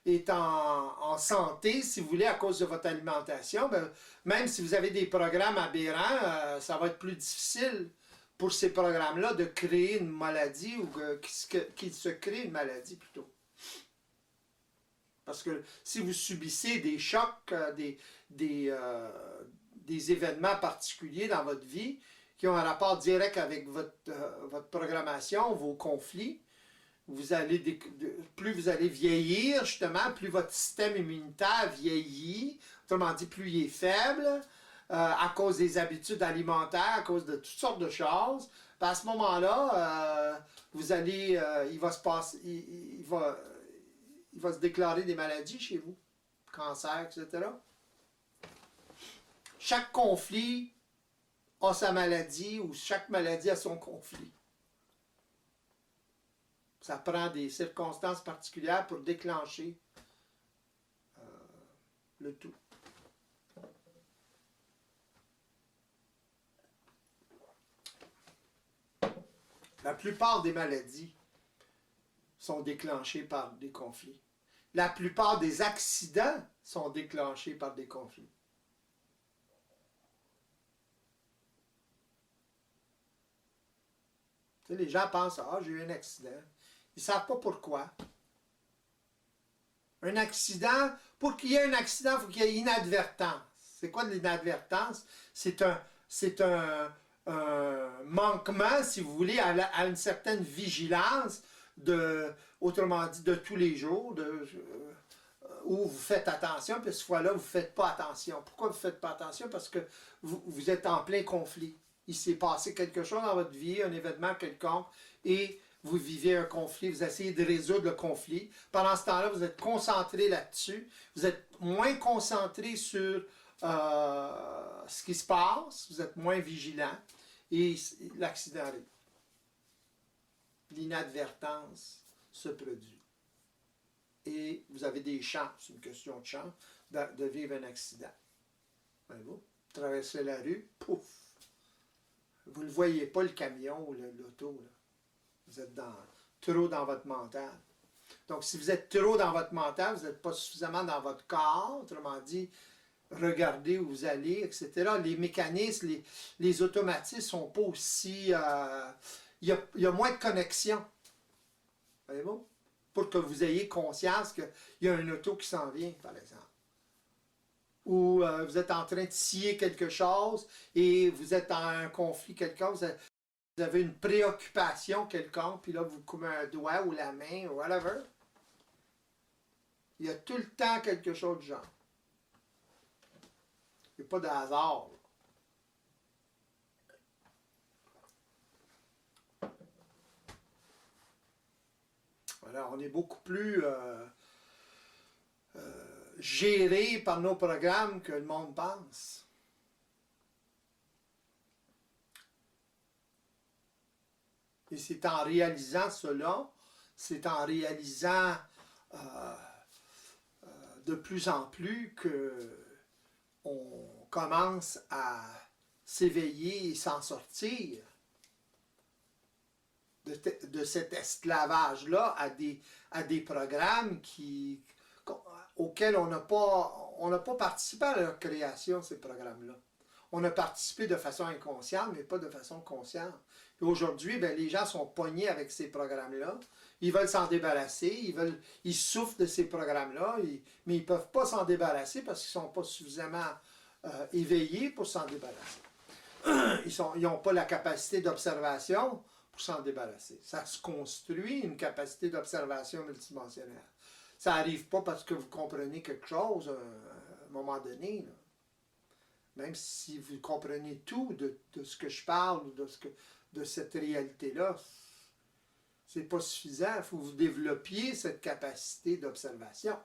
est en santé, si vous voulez, à cause de votre alimentation, ben, même si vous avez des programmes aberrants, ça va être plus difficile pour ces programmes-là de créer une maladie ou qu'ils se créent une maladie plutôt. Parce que si vous subissez des chocs, des événements particuliers dans votre vie qui ont un rapport direct avec votre programmation, vos conflits, plus vous allez vieillir, justement, plus votre système immunitaire vieillit, autrement dit, plus il est faible, à cause des habitudes alimentaires, à cause de toutes sortes de choses. À ce moment-là, il va se déclarer des maladies chez vous, cancer, etc. Chaque conflit a sa maladie, ou chaque maladie a son conflit. Ça prend des circonstances particulières pour déclencher le tout. La plupart des maladies sont déclenchées par des conflits. La plupart des accidents sont déclenchés par des conflits. Tu sais, les gens pensent, ah, j'ai eu un accident. Ils ne savent pas pourquoi. Un accident, pour qu'il y ait un accident, il faut qu'il y ait inadvertance. C'est quoi de l'inadvertance? C'est un manquement, si vous voulez, à une certaine vigilance, autrement dit, de tous les jours, où vous faites attention, puis cette fois-là, vous ne faites pas attention. Pourquoi vous ne faites pas attention? Parce que vous êtes en plein conflit. Il s'est passé quelque chose dans votre vie, un événement quelconque, et vous vivez un conflit, vous essayez de résoudre le conflit. Pendant ce temps-là, vous êtes concentré là-dessus. Vous êtes moins concentré sur ce qui se passe, vous êtes moins vigilant, et l'accident arrive. L'inadvertance se produit. Et vous avez des chances, une question de chance, de vivre un accident. Voyez-vous? Traversez la rue, pouf! Vous ne voyez pas le camion ou l'auto. Là. Vous êtes trop dans votre mental. Donc, si vous êtes trop dans votre mental, vous n'êtes pas suffisamment dans votre corps, autrement dit, regardez où vous allez, etc. Les mécanismes, les automatismes ne sont pas aussi... Il y a moins de connexion. Voyez-vous? Pour que vous ayez conscience qu'il y a un auto qui s'en vient, par exemple. Ou vous êtes en train de scier quelque chose et vous êtes en un conflit quelconque, vous avez une préoccupation quelconque, puis là, vous coupez un doigt ou la main, ou whatever. Il y a tout le temps quelque chose de genre. Il n'y a pas de hasard. Alors, on est beaucoup plus géré par nos programmes que le monde pense. Et c'est en réalisant cela, c'est en réalisant de plus en plus que on commence à s'éveiller et s'en sortir de cet esclavage-là à des programmes auxquels on n'a pas participé à leur création, ces programmes-là. On a participé de façon inconsciente, mais pas de façon consciente. Et aujourd'hui, les gens sont pognés avec ces programmes-là. Ils veulent s'en débarrasser, ils souffrent de ces programmes-là, mais ils ne peuvent pas s'en débarrasser parce qu'ils ne sont pas suffisamment éveillés pour s'en débarrasser. Ils n'ont pas la capacité d'observation pour s'en débarrasser. Ça se construit, une capacité d'observation multidimensionnelle. Ça n'arrive pas parce que vous comprenez quelque chose à un moment donné. Là. Même si vous comprenez tout de ce que je parle, de cette réalité-là, c'est pas suffisant. Il faut que vous développiez cette capacité d'observation.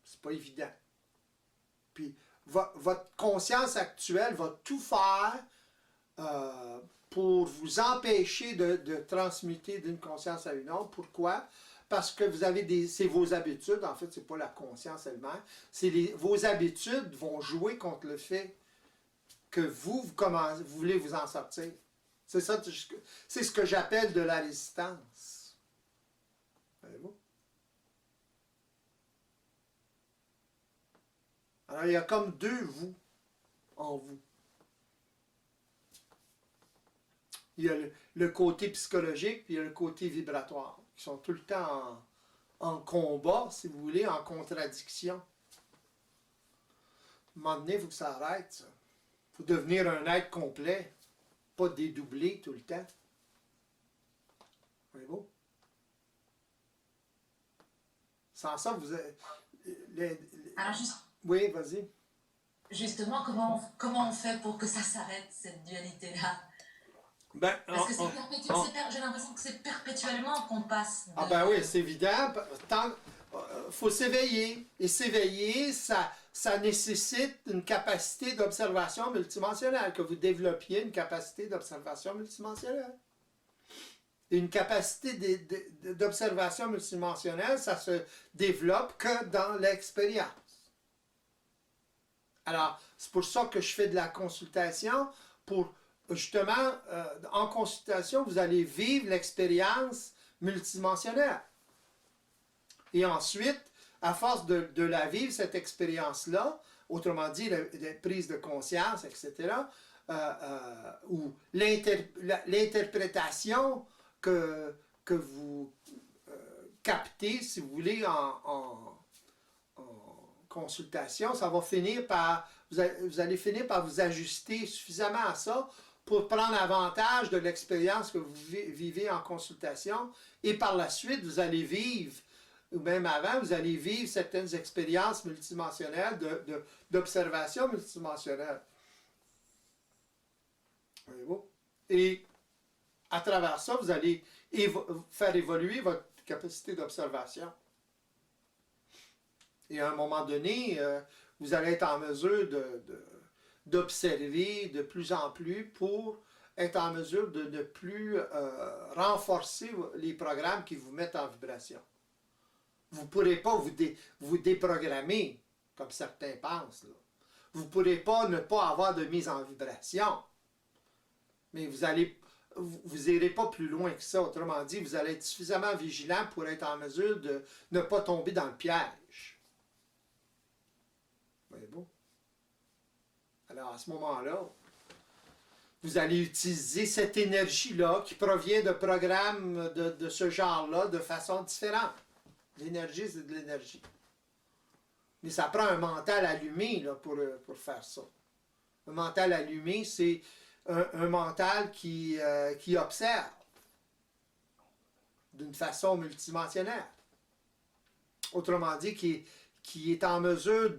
C'est pas évident. Puis, votre conscience actuelle va tout faire pour vous empêcher de transmuter d'une conscience à une autre. Pourquoi? Parce que vous avez c'est vos habitudes, en fait, c'est pas la conscience elle-même, vos habitudes vont jouer contre le fait que vous voulez vous en sortir. C'est ça, c'est ce que j'appelle de la résistance. Voyez-vous? Alors, il y a comme deux vous en vous. Il y a le côté psychologique, puis il y a le côté vibratoire, qui sont tout le temps en combat, si vous voulez, en contradiction. À un moment donné, il faut que ça arrête, ça. Il faut devenir un être complet, pas dédoublé tout le temps. Voyez-vous? Sans ça, vous avez... Alors Oui, vas-y. justement, comment on fait pour que ça s'arrête, cette dualité-là? Parce que c'est perpétuel, j'ai l'impression que c'est perpétuellement qu'on passe. Ah ben oui, c'est évident. Faut s'éveiller. Et s'éveiller, ça nécessite une capacité d'observation multidimensionnelle, que vous développiez une capacité d'observation multidimensionnelle. Et une capacité d'observation multidimensionnelle, ça se développe que dans l'expérience. Alors, c'est pour ça que je fais de la consultation, pour justement, en consultation, vous allez vivre l'expérience multidimensionnelle. Et ensuite, à force de la vivre, cette expérience-là, autrement dit, la prise de conscience, etc., ou l'interprétation que vous captez, si vous voulez, en consultation, ça va finir par, vous allez finir par vous ajuster suffisamment à ça pour prendre avantage de l'expérience que vous vivez en consultation, et par la suite, vous allez vivre, ou même avant, vous allez vivre certaines expériences multidimensionnelles, d'observation multidimensionnelle. Voyez-vous? Et à travers ça, vous allez faire évoluer votre capacité d'observation. Et à un moment donné, vous allez être en mesure d'observer de plus en plus pour être en mesure de plus renforcer les programmes qui vous mettent en vibration. Vous ne pourrez pas vous déprogrammer, comme certains pensent. Là. Vous ne pourrez pas ne pas avoir de mise en vibration. Mais vous n'irez pas plus loin que ça. Autrement dit, vous allez être suffisamment vigilant pour être en mesure de ne pas tomber dans le piège. Voyez-vous? Alors, à ce moment-là, vous allez utiliser cette énergie-là qui provient de programmes de ce genre-là de façon différente. L'énergie, c'est de l'énergie. Mais ça prend un mental allumé là, pour faire ça. Un mental allumé, c'est un mental qui observe d'une façon multidimensionnelle. Autrement dit, qui est en mesure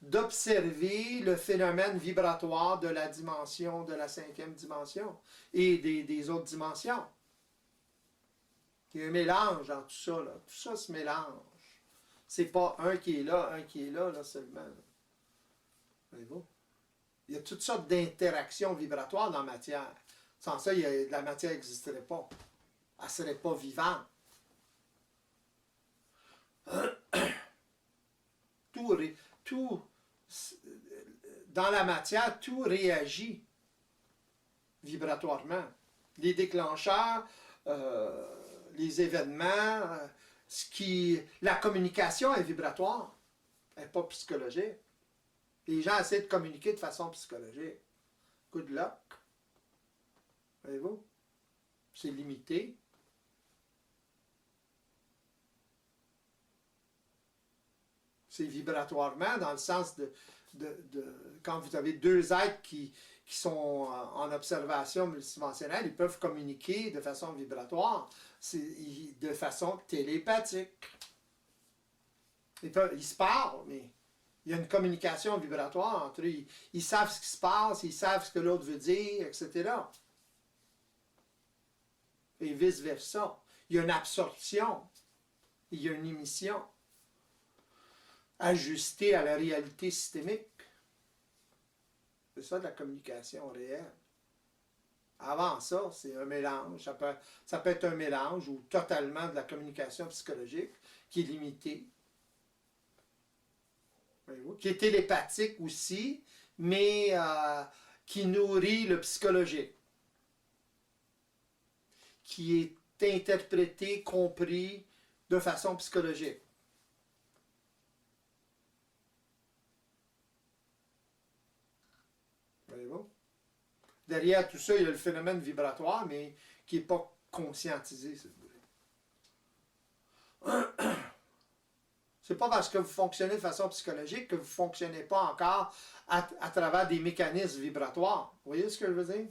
d'observer le phénomène vibratoire de la dimension, de la 5e dimension et des autres dimensions. Il y a un mélange dans tout ça. Là. Tout ça se mélange. C'est pas un qui est là seulement. Voyez-vous? Il y a toutes sortes d'interactions vibratoires dans la matière. Sans ça, la matière n'existerait pas. Elle ne serait pas vivante. Dans la matière, tout réagit vibratoirement. Les déclencheurs, les événements, la communication est vibratoire, elle n'est pas psychologique. Les gens essaient de communiquer de façon psychologique. Good luck. Voyez-vous? C'est limité. C'est vibratoirement dans le sens de quand vous avez deux êtres qui sont en observation multidimensionnelle, ils peuvent communiquer de façon vibratoire, de façon télépathique. Ils se parlent, mais il y a une communication vibratoire entre eux. Ils savent ce qui se passe, ils savent ce que l'autre veut dire, etc. Et vice-versa. Il y a une absorption, il y a une émission ajustée à la réalité systémique. C'est ça de la communication réelle. Avant ça, c'est un mélange. Ça peut être un mélange ou totalement de la communication psychologique qui est limitée. Qui est télépathique aussi, mais qui nourrit le psychologique. Qui est interprété, compris de façon psychologique. Voyez-vous? Derrière tout ça, il y a le phénomène vibratoire, mais qui n'est pas conscientisé, si vous voulez. C'est pas parce que vous fonctionnez de façon psychologique que vous ne fonctionnez pas encore à travers des mécanismes vibratoires. Vous voyez ce que je veux dire?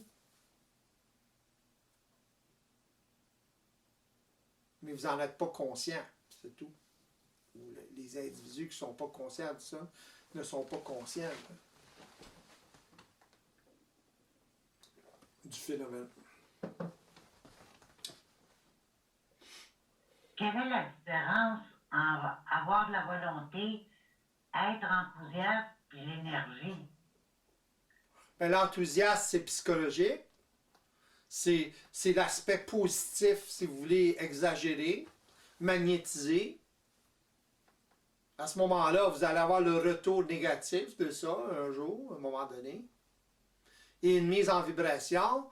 Mais vous n'en êtes pas conscient, c'est tout. Les individus qui ne sont pas conscients de ça ne sont pas conscients du phénomène. Quelle est la différence entre avoir de la volonté, être enthousiaste et l'énergie? L'enthousiasme, c'est psychologique. C'est l'aspect positif, si vous voulez, exagéré, magnétisé. À ce moment-là, vous allez avoir le retour négatif de ça un jour, à un moment donné. Et une mise en vibration,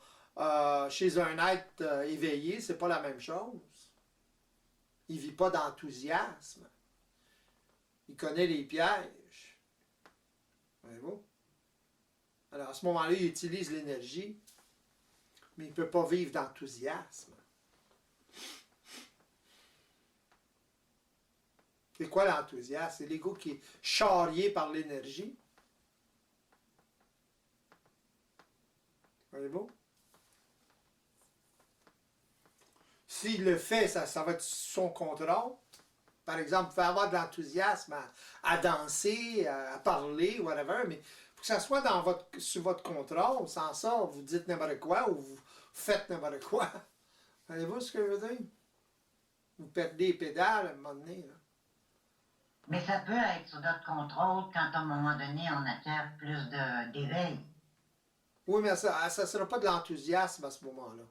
chez un être éveillé, c'est pas la même chose. Il ne vit pas d'enthousiasme. Il connaît les pièges. Voyez-vous? Alors, à ce moment-là, il utilise l'énergie, mais il ne peut pas vivre d'enthousiasme. C'est quoi l'enthousiasme? C'est l'ego qui est charrié par l'énergie. Voyez-vous? S'il le fait, ça va être sous son contrôle. Par exemple, vous pouvez avoir de l'enthousiasme à danser, à parler, whatever, mais il faut que ça soit sous votre contrôle. Sans ça, vous dites n'importe quoi ou vous faites n'importe quoi. Voyez-vous ce que je veux dire? Vous perdez les pédales à un moment donné. Là. Mais ça peut être sous notre contrôle quand à un moment donné on acquiert plus d'éveil. Oui, mais ça ne sera pas de l'enthousiasme à ce moment-là.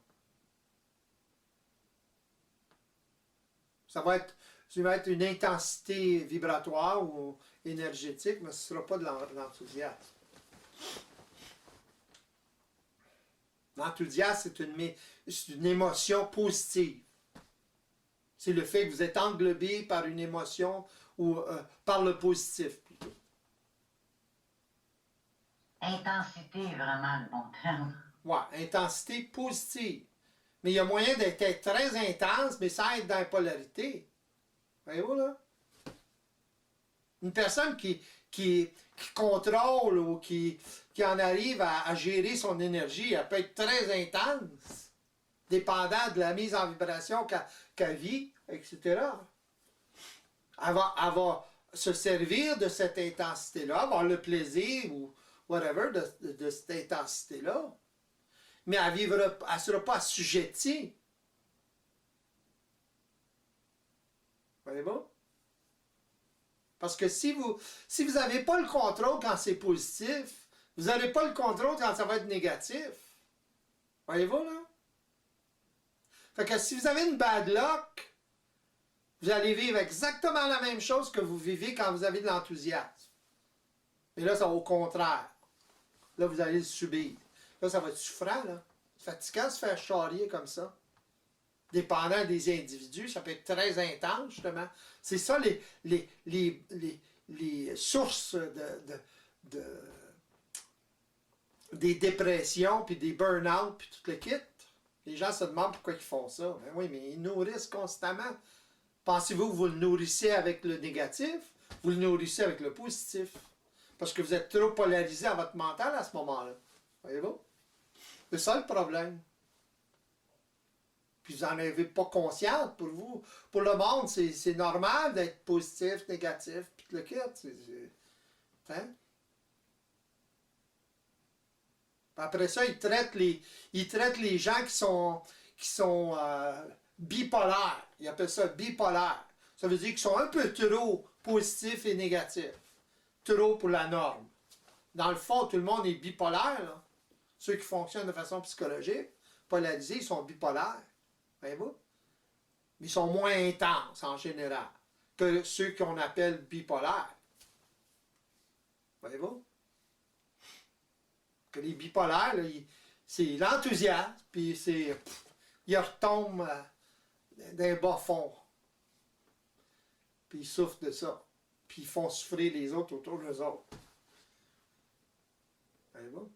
Ça va être une intensité vibratoire ou énergétique, mais ce ne sera pas de l'enthousiasme. L'enthousiasme, c'est une émotion positive. C'est le fait que vous êtes englobé par une émotion ou par le positif plutôt. Intensité est vraiment le bon terme. Ouais, intensité positive. Mais il y a moyen d'être très intense, mais sans être dans la polarité. Voyez-vous, là? Une personne qui contrôle ou qui en arrive à gérer son énergie, elle peut être très intense, dépendant de la mise en vibration qu'elle vit, etc. Elle va se servir de cette intensité-là, avoir le plaisir ou whatever de cette intensité-là. Mais elle ne sera pas assujettie. Voyez-vous? Parce que si vous n'avez pas le contrôle quand c'est positif, vous n'avez pas le contrôle quand ça va être négatif. Voyez-vous, là? Fait que si vous avez une bad luck, vous allez vivre exactement la même chose que vous vivez quand vous avez de l'enthousiasme. Et là, c'est au contraire. Là, vous allez le subir. Là, ça va être souffrant, là. C'est fatigant de se faire charrier comme ça. Dépendant des individus, ça peut être très intense, justement. C'est ça les sources des dépressions, puis des burn-out, puis tout le kit. Les gens se demandent pourquoi ils font ça. Ben oui, mais ils nourrissent constamment. Pensez-vous que vous le nourrissez avec le négatif? Vous le nourrissez avec le positif. Parce que vous êtes trop polarisé à votre mental à ce moment-là. Voyez-vous? C'est ça le problème. Puis vous n'en avez pas conscience pour vous. Pour le monde, c'est normal d'être positif, négatif, puis tout le kit. Hein? Après ça, ils traitent les gens qui sont bipolaires. Ils appellent ça bipolaire. Ça veut dire qu'ils sont un peu trop positifs et négatifs. Trop pour la norme. Dans le fond, tout le monde est bipolaire. Là. Ceux qui fonctionnent de façon psychologique, polarisés, ils sont bipolaires. Voyez-vous? Ils sont moins intenses en général que ceux qu'on appelle bipolaires. Voyez-vous? Que les bipolaires, là, c'est l'enthousiasme, puis ils retombent d'un bas fond. Puis ils souffrent de ça. Puis ils font souffrir les autres autour d'eux autres. Voyez-vous?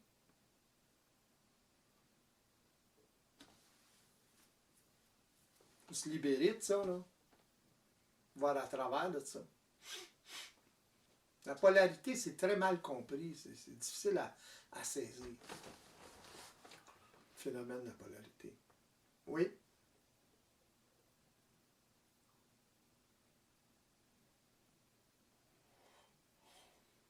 Il faut se libérer de ça, là. Voir à travers de ça. La polarité, c'est très mal compris. C'est difficile à saisir. Le phénomène de la polarité. Oui?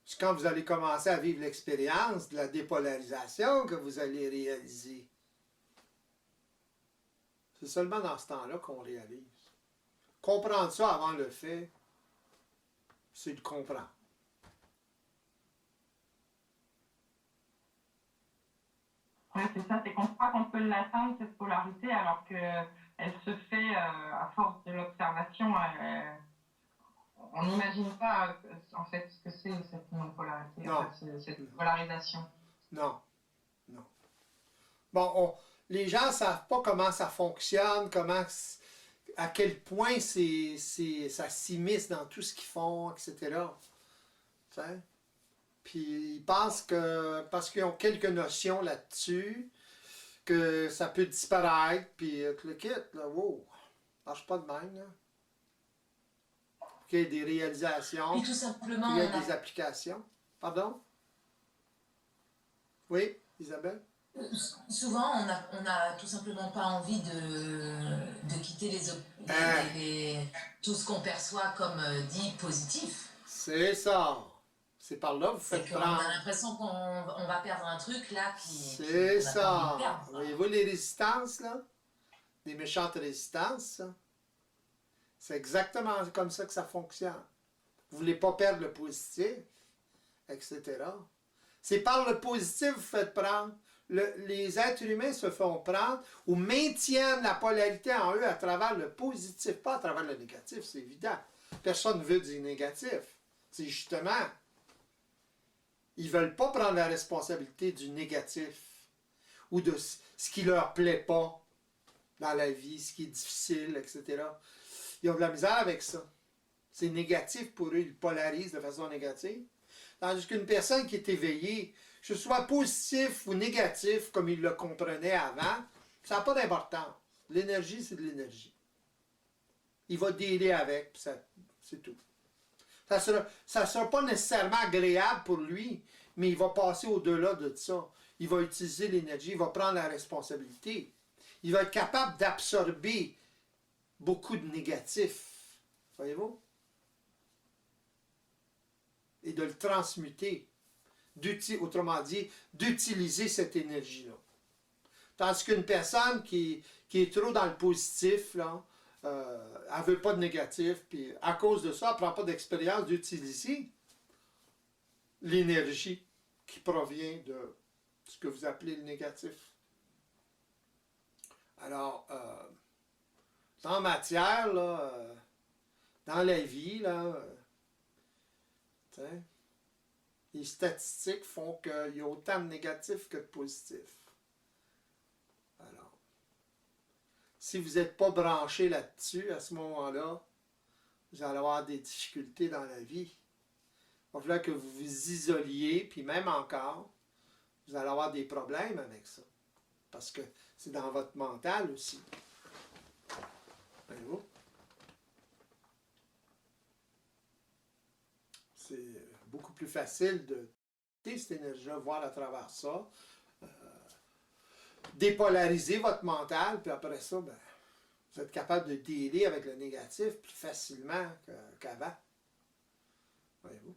C'est quand vous allez commencer à vivre l'expérience de la dépolarisation que vous allez réaliser. C'est seulement dans ce temps-là qu'on réalise. Comprendre ça avant le fait, c'est de comprendre. Oui, c'est ça, c'est qu'on croit qu'on peut l'atteindre, cette polarité, alors qu'elle se fait à force de l'observation. On n'imagine pas en fait ce que c'est cette non-polarité, en fait, cette polarisation. Non, non. Bon, les gens ne savent pas comment ça fonctionne, à quel point ça s'immisce dans tout ce qu'ils font, etc. Tu sais? Puis ils pensent que, parce qu'ils ont quelques notions là-dessus, que ça peut disparaître, puis le kit, là, wow, ça marche pas de même, là. Qu'il y ait des réalisations, Puis tout simplement, qu'il y ait des applications. Pardon? Oui, Isabelle? souvent, on n'a tout simplement pas envie de quitter tout ce qu'on perçoit comme dit positif. C'est ça. C'est par là que vous C'est faites qu'on prendre. a l'impression qu'on va perdre un truc là C'est qu'on a pas envie de ça. perdre. Voyez-vous les résistances, là? Les méchantes résistances, ça? C'est exactement comme ça que ça fonctionne. Vous ne voulez pas perdre le positif, etc. C'est par le positif que vous faites prendre. Les êtres humains se font prendre ou maintiennent la polarité en eux à travers le positif, pas à travers le négatif, c'est évident. Personne ne veut du négatif. C'est justement, ils ne veulent pas prendre la responsabilité du négatif ou de ce qui ne leur plaît pas dans la vie, ce qui est difficile, etc. Ils ont de la misère avec ça. C'est négatif pour eux, ils polarisent de façon négative. Tandis qu'une personne qui est éveillée, que ce soit positif ou négatif, comme il le comprenait avant, ça n'a pas d'importance. L'énergie, c'est de l'énergie. Il va dealer avec, puis c'est tout. Ça ne sera pas nécessairement agréable pour lui, mais il va passer au-delà de ça. Il va utiliser l'énergie, il va prendre la responsabilité. Il va être capable d'absorber beaucoup de négatifs. Voyez-vous? Et de le transmuter. Autrement dit, d'utiliser cette énergie-là. Tandis qu'une personne qui est trop dans le positif, là, elle ne veut pas de négatif, puis à cause de ça, elle ne prend pas d'expérience d'utiliser l'énergie qui provient de ce que vous appelez le négatif. Alors, en matière, là, dans la vie, là, les statistiques font qu'il y a autant de négatifs que de positifs. Alors, si vous n'êtes pas branché là-dessus, à ce moment-là, vous allez avoir des difficultés dans la vie. Il va falloir que vous vous isoliez, puis même encore, vous allez avoir des problèmes avec ça. Parce que c'est dans votre mental aussi. Voyez-vous? C'est beaucoup plus facile de quitter cette énergie-là, voir à travers ça, dépolariser votre mental, puis après ça, ben, vous êtes capable de dealer avec le négatif plus facilement qu'avant. Voyez-vous?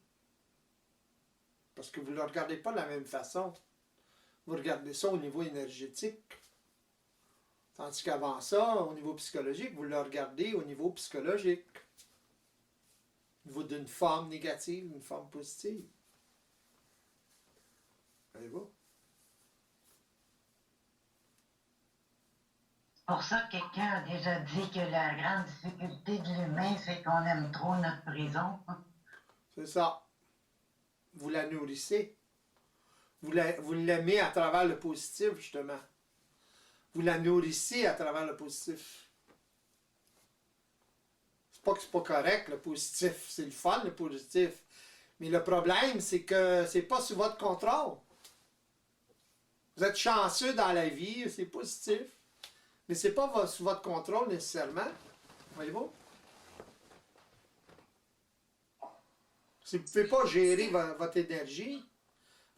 Parce que vous ne le regardez pas de la même façon. Vous regardez ça au niveau énergétique. Tandis qu'avant ça, au niveau psychologique, vous le regardez au niveau psychologique. Au niveau d'une forme négative, d'une forme positive. Voyez-vous? C'est pour ça que quelqu'un a déjà dit que la grande difficulté de l'humain, c'est qu'on aime trop notre prison. C'est ça. Vous la nourrissez. Vous l'aimez à travers le positif, justement. Vous la nourrissez à travers le positif. C'est pas que c'est pas correct, le positif. C'est le fun, le positif. Mais le problème, c'est que c'est pas sous votre contrôle. Vous êtes chanceux dans la vie, c'est positif. Mais c'est pas sous votre contrôle nécessairement. Voyez-vous? Si vous ne pouvez pas gérer votre énergie,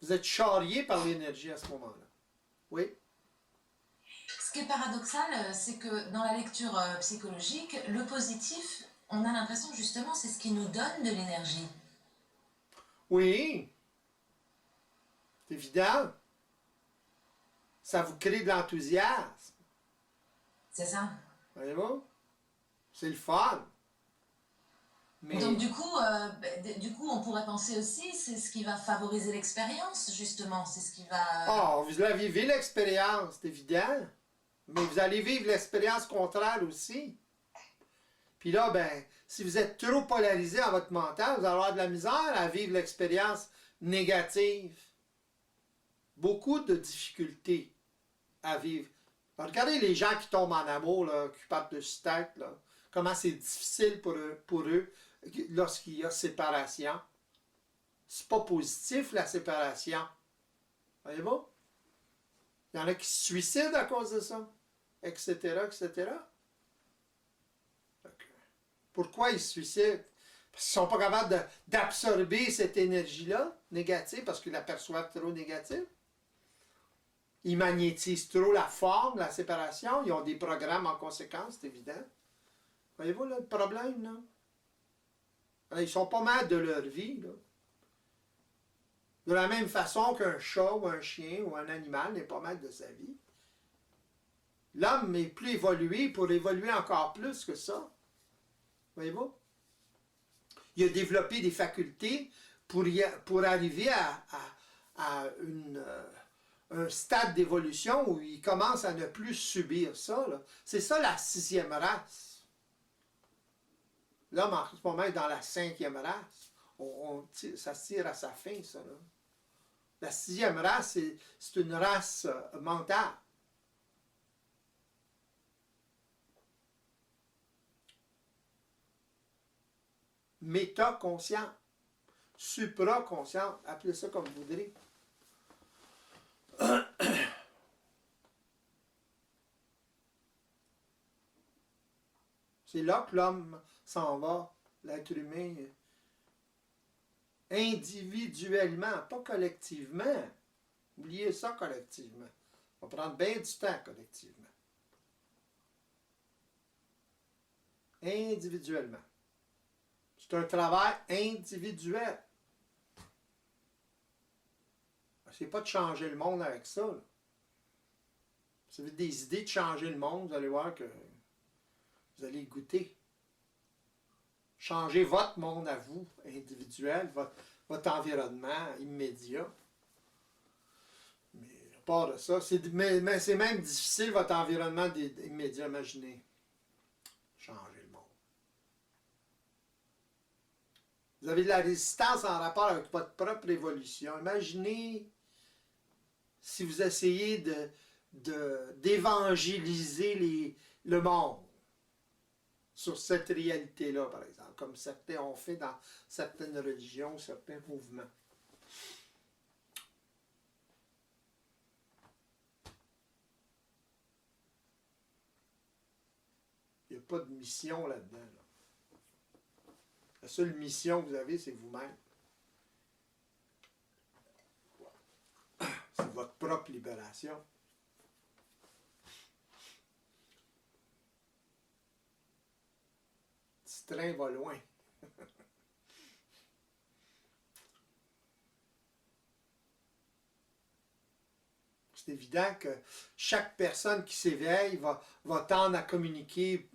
vous êtes charrié par l'énergie à ce moment-là. Oui? Ce qui est paradoxal, c'est que dans la lecture psychologique, le positif, on a l'impression justement c'est ce qui nous donne de l'énergie. Oui. C'est évident. Ça vous crée de l'enthousiasme. C'est ça. Voyez-vous? C'est le fun. Mais... Donc du coup, on pourrait penser aussi, c'est ce qui va favoriser l'expérience, justement. C'est ce qui va... Oh, vous la vivez l'expérience, c'est évident. Mais vous allez vivre l'expérience contraire aussi. Puis là, ben, si vous êtes trop polarisé dans votre mental, vous allez avoir de la misère à vivre l'expérience négative. Beaucoup de difficultés à vivre. Alors, regardez les gens qui tombent en amour, là, qui partent de cette tête, là. Comment c'est difficile pour eux lorsqu'il y a séparation. C'est pas positif, la séparation. Voyez-vous? Il y en a qui se suicident à cause de ça, etc., etc. Pourquoi ils se suicident? Parce qu'ils ne sont pas capables d'absorber cette énergie-là, négative, parce qu'ils la perçoivent trop négative. Ils magnétisent trop la forme, la séparation. Ils ont des programmes en conséquence, c'est évident. Voyez-vous là, le problème, là? Ils sont pas mal de leur vie, là. De la même façon qu'un chat ou un chien ou un animal n'est pas mal de sa vie. L'homme est plus évolué pour évoluer encore plus que ça. Voyez-vous? Il a développé des facultés pour arriver à un stade d'évolution où il commence à ne plus subir ça. C'est ça la 6e race. L'homme en ce moment est dans la 5e race. Ça se tire à sa fin, ça. Là. La 6e race, c'est une race mentale. Métaconscient, supraconscient, appelez ça comme vous voudrez. C'est là que l'homme s'en va, l'être humain, individuellement, pas collectivement. Oubliez ça collectivement. Ça va prendre bien du temps collectivement. Individuellement. C'est un travail individuel. C'est pas de changer le monde avec ça. Là. Si vous avez des idées de changer le monde, vous allez voir que vous allez goûter. Changez votre monde à vous, individuel, votre environnement immédiat. Mais à part de ça, mais c'est même difficile, votre environnement immédiat, imaginez. Changer le monde. Vous avez de la résistance en rapport avec votre propre évolution. Imaginez si vous essayez d'évangéliser le monde sur cette réalité-là, par exemple, comme certains ont fait dans certaines religions, certains mouvements. Il n'y a pas de mission là-dedans. Là. La seule mission que vous avez, c'est vous-même. C'est votre propre libération. Le train va loin. C'est évident que chaque personne qui s'éveille va tendre à communiquer,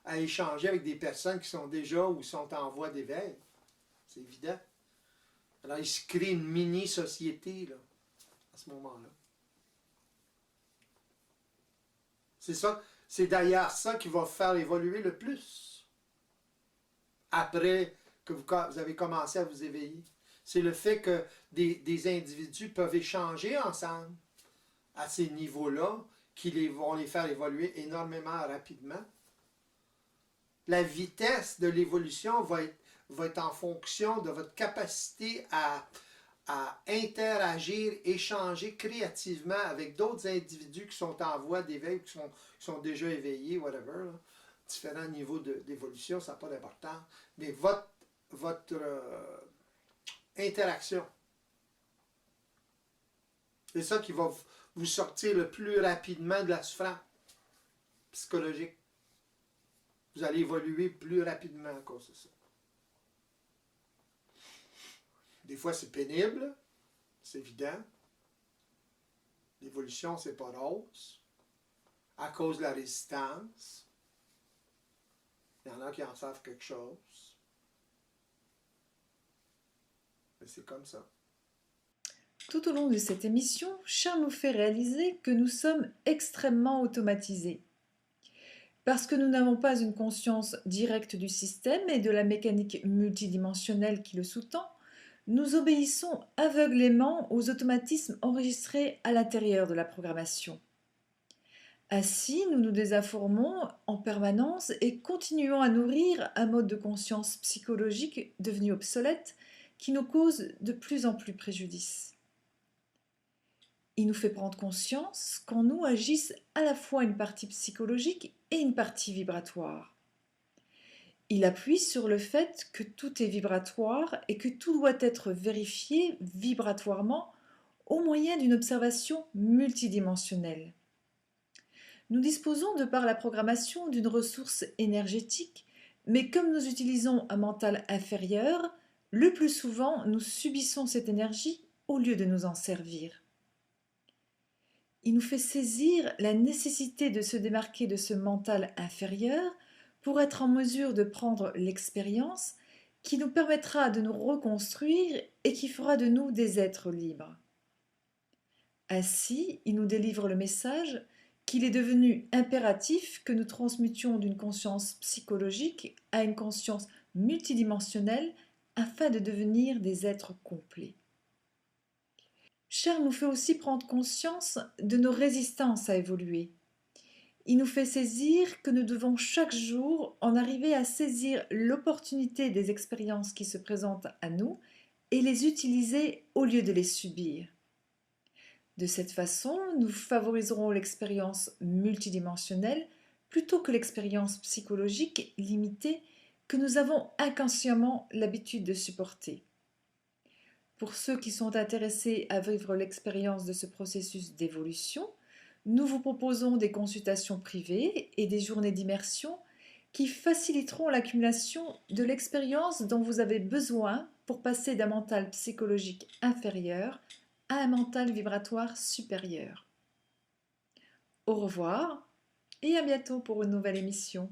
à échanger avec des personnes qui sont déjà ou sont en voie d'éveil. C'est évident. Alors, il se crée une mini-société là, à ce moment-là. C'est d'ailleurs ça qui va faire évoluer le plus. Après que vous avez commencé à vous éveiller. C'est le fait que des individus peuvent échanger ensemble à ces niveaux-là qui vont les faire évoluer énormément rapidement. La vitesse de l'évolution va être en fonction de votre capacité à interagir, échanger créativement avec d'autres individus qui sont en voie d'éveil, qui sont déjà éveillés, whatever. Là. Différents niveaux d'évolution, ça n'a pas d'importance. Mais votre interaction, c'est ça qui va vous sortir le plus rapidement de la souffrance psychologique. Vous allez évoluer plus rapidement à cause de ça. Des fois, c'est pénible, c'est évident. L'évolution, c'est pas rose. À cause de la résistance. Il y en a qui en savent quelque chose. Mais c'est comme ça. Tout au long de cette émission, Charles nous fait réaliser que nous sommes extrêmement automatisés. Parce que nous n'avons pas une conscience directe du système et de la mécanique multidimensionnelle qui le sous-tend, nous obéissons aveuglément aux automatismes enregistrés à l'intérieur de la programmation. Ainsi, nous nous désinformons en permanence et continuons à nourrir un mode de conscience psychologique devenu obsolète qui nous cause de plus en plus préjudice. Il nous fait prendre conscience qu'en nous agissent à la fois une partie psychologique et une partie vibratoire. Il appuie sur le fait que tout est vibratoire et que tout doit être vérifié vibratoirement au moyen d'une observation multidimensionnelle. Nous disposons de par la programmation d'une ressource énergétique, mais comme nous utilisons un mental inférieur, le plus souvent nous subissons cette énergie au lieu de nous en servir. Il nous fait saisir la nécessité de se démarquer de ce mental inférieur pour être en mesure de prendre l'expérience qui nous permettra de nous reconstruire et qui fera de nous des êtres libres. Ainsi, il nous délivre le message qu'il est devenu impératif que nous transmutions d'une conscience psychologique à une conscience multidimensionnelle afin de devenir des êtres complets. Charles nous fait aussi prendre conscience de nos résistances à évoluer. Il nous fait saisir que nous devons chaque jour en arriver à saisir l'opportunité des expériences qui se présentent à nous et les utiliser au lieu de les subir. De cette façon, nous favoriserons l'expérience multidimensionnelle plutôt que l'expérience psychologique limitée que nous avons inconsciemment l'habitude de supporter. Pour ceux qui sont intéressés à vivre l'expérience de ce processus d'évolution, nous vous proposons des consultations privées et des journées d'immersion qui faciliteront l'accumulation de l'expérience dont vous avez besoin pour passer d'un mental psychologique inférieur à un mental vibratoire supérieur. Au revoir et à bientôt pour une nouvelle émission.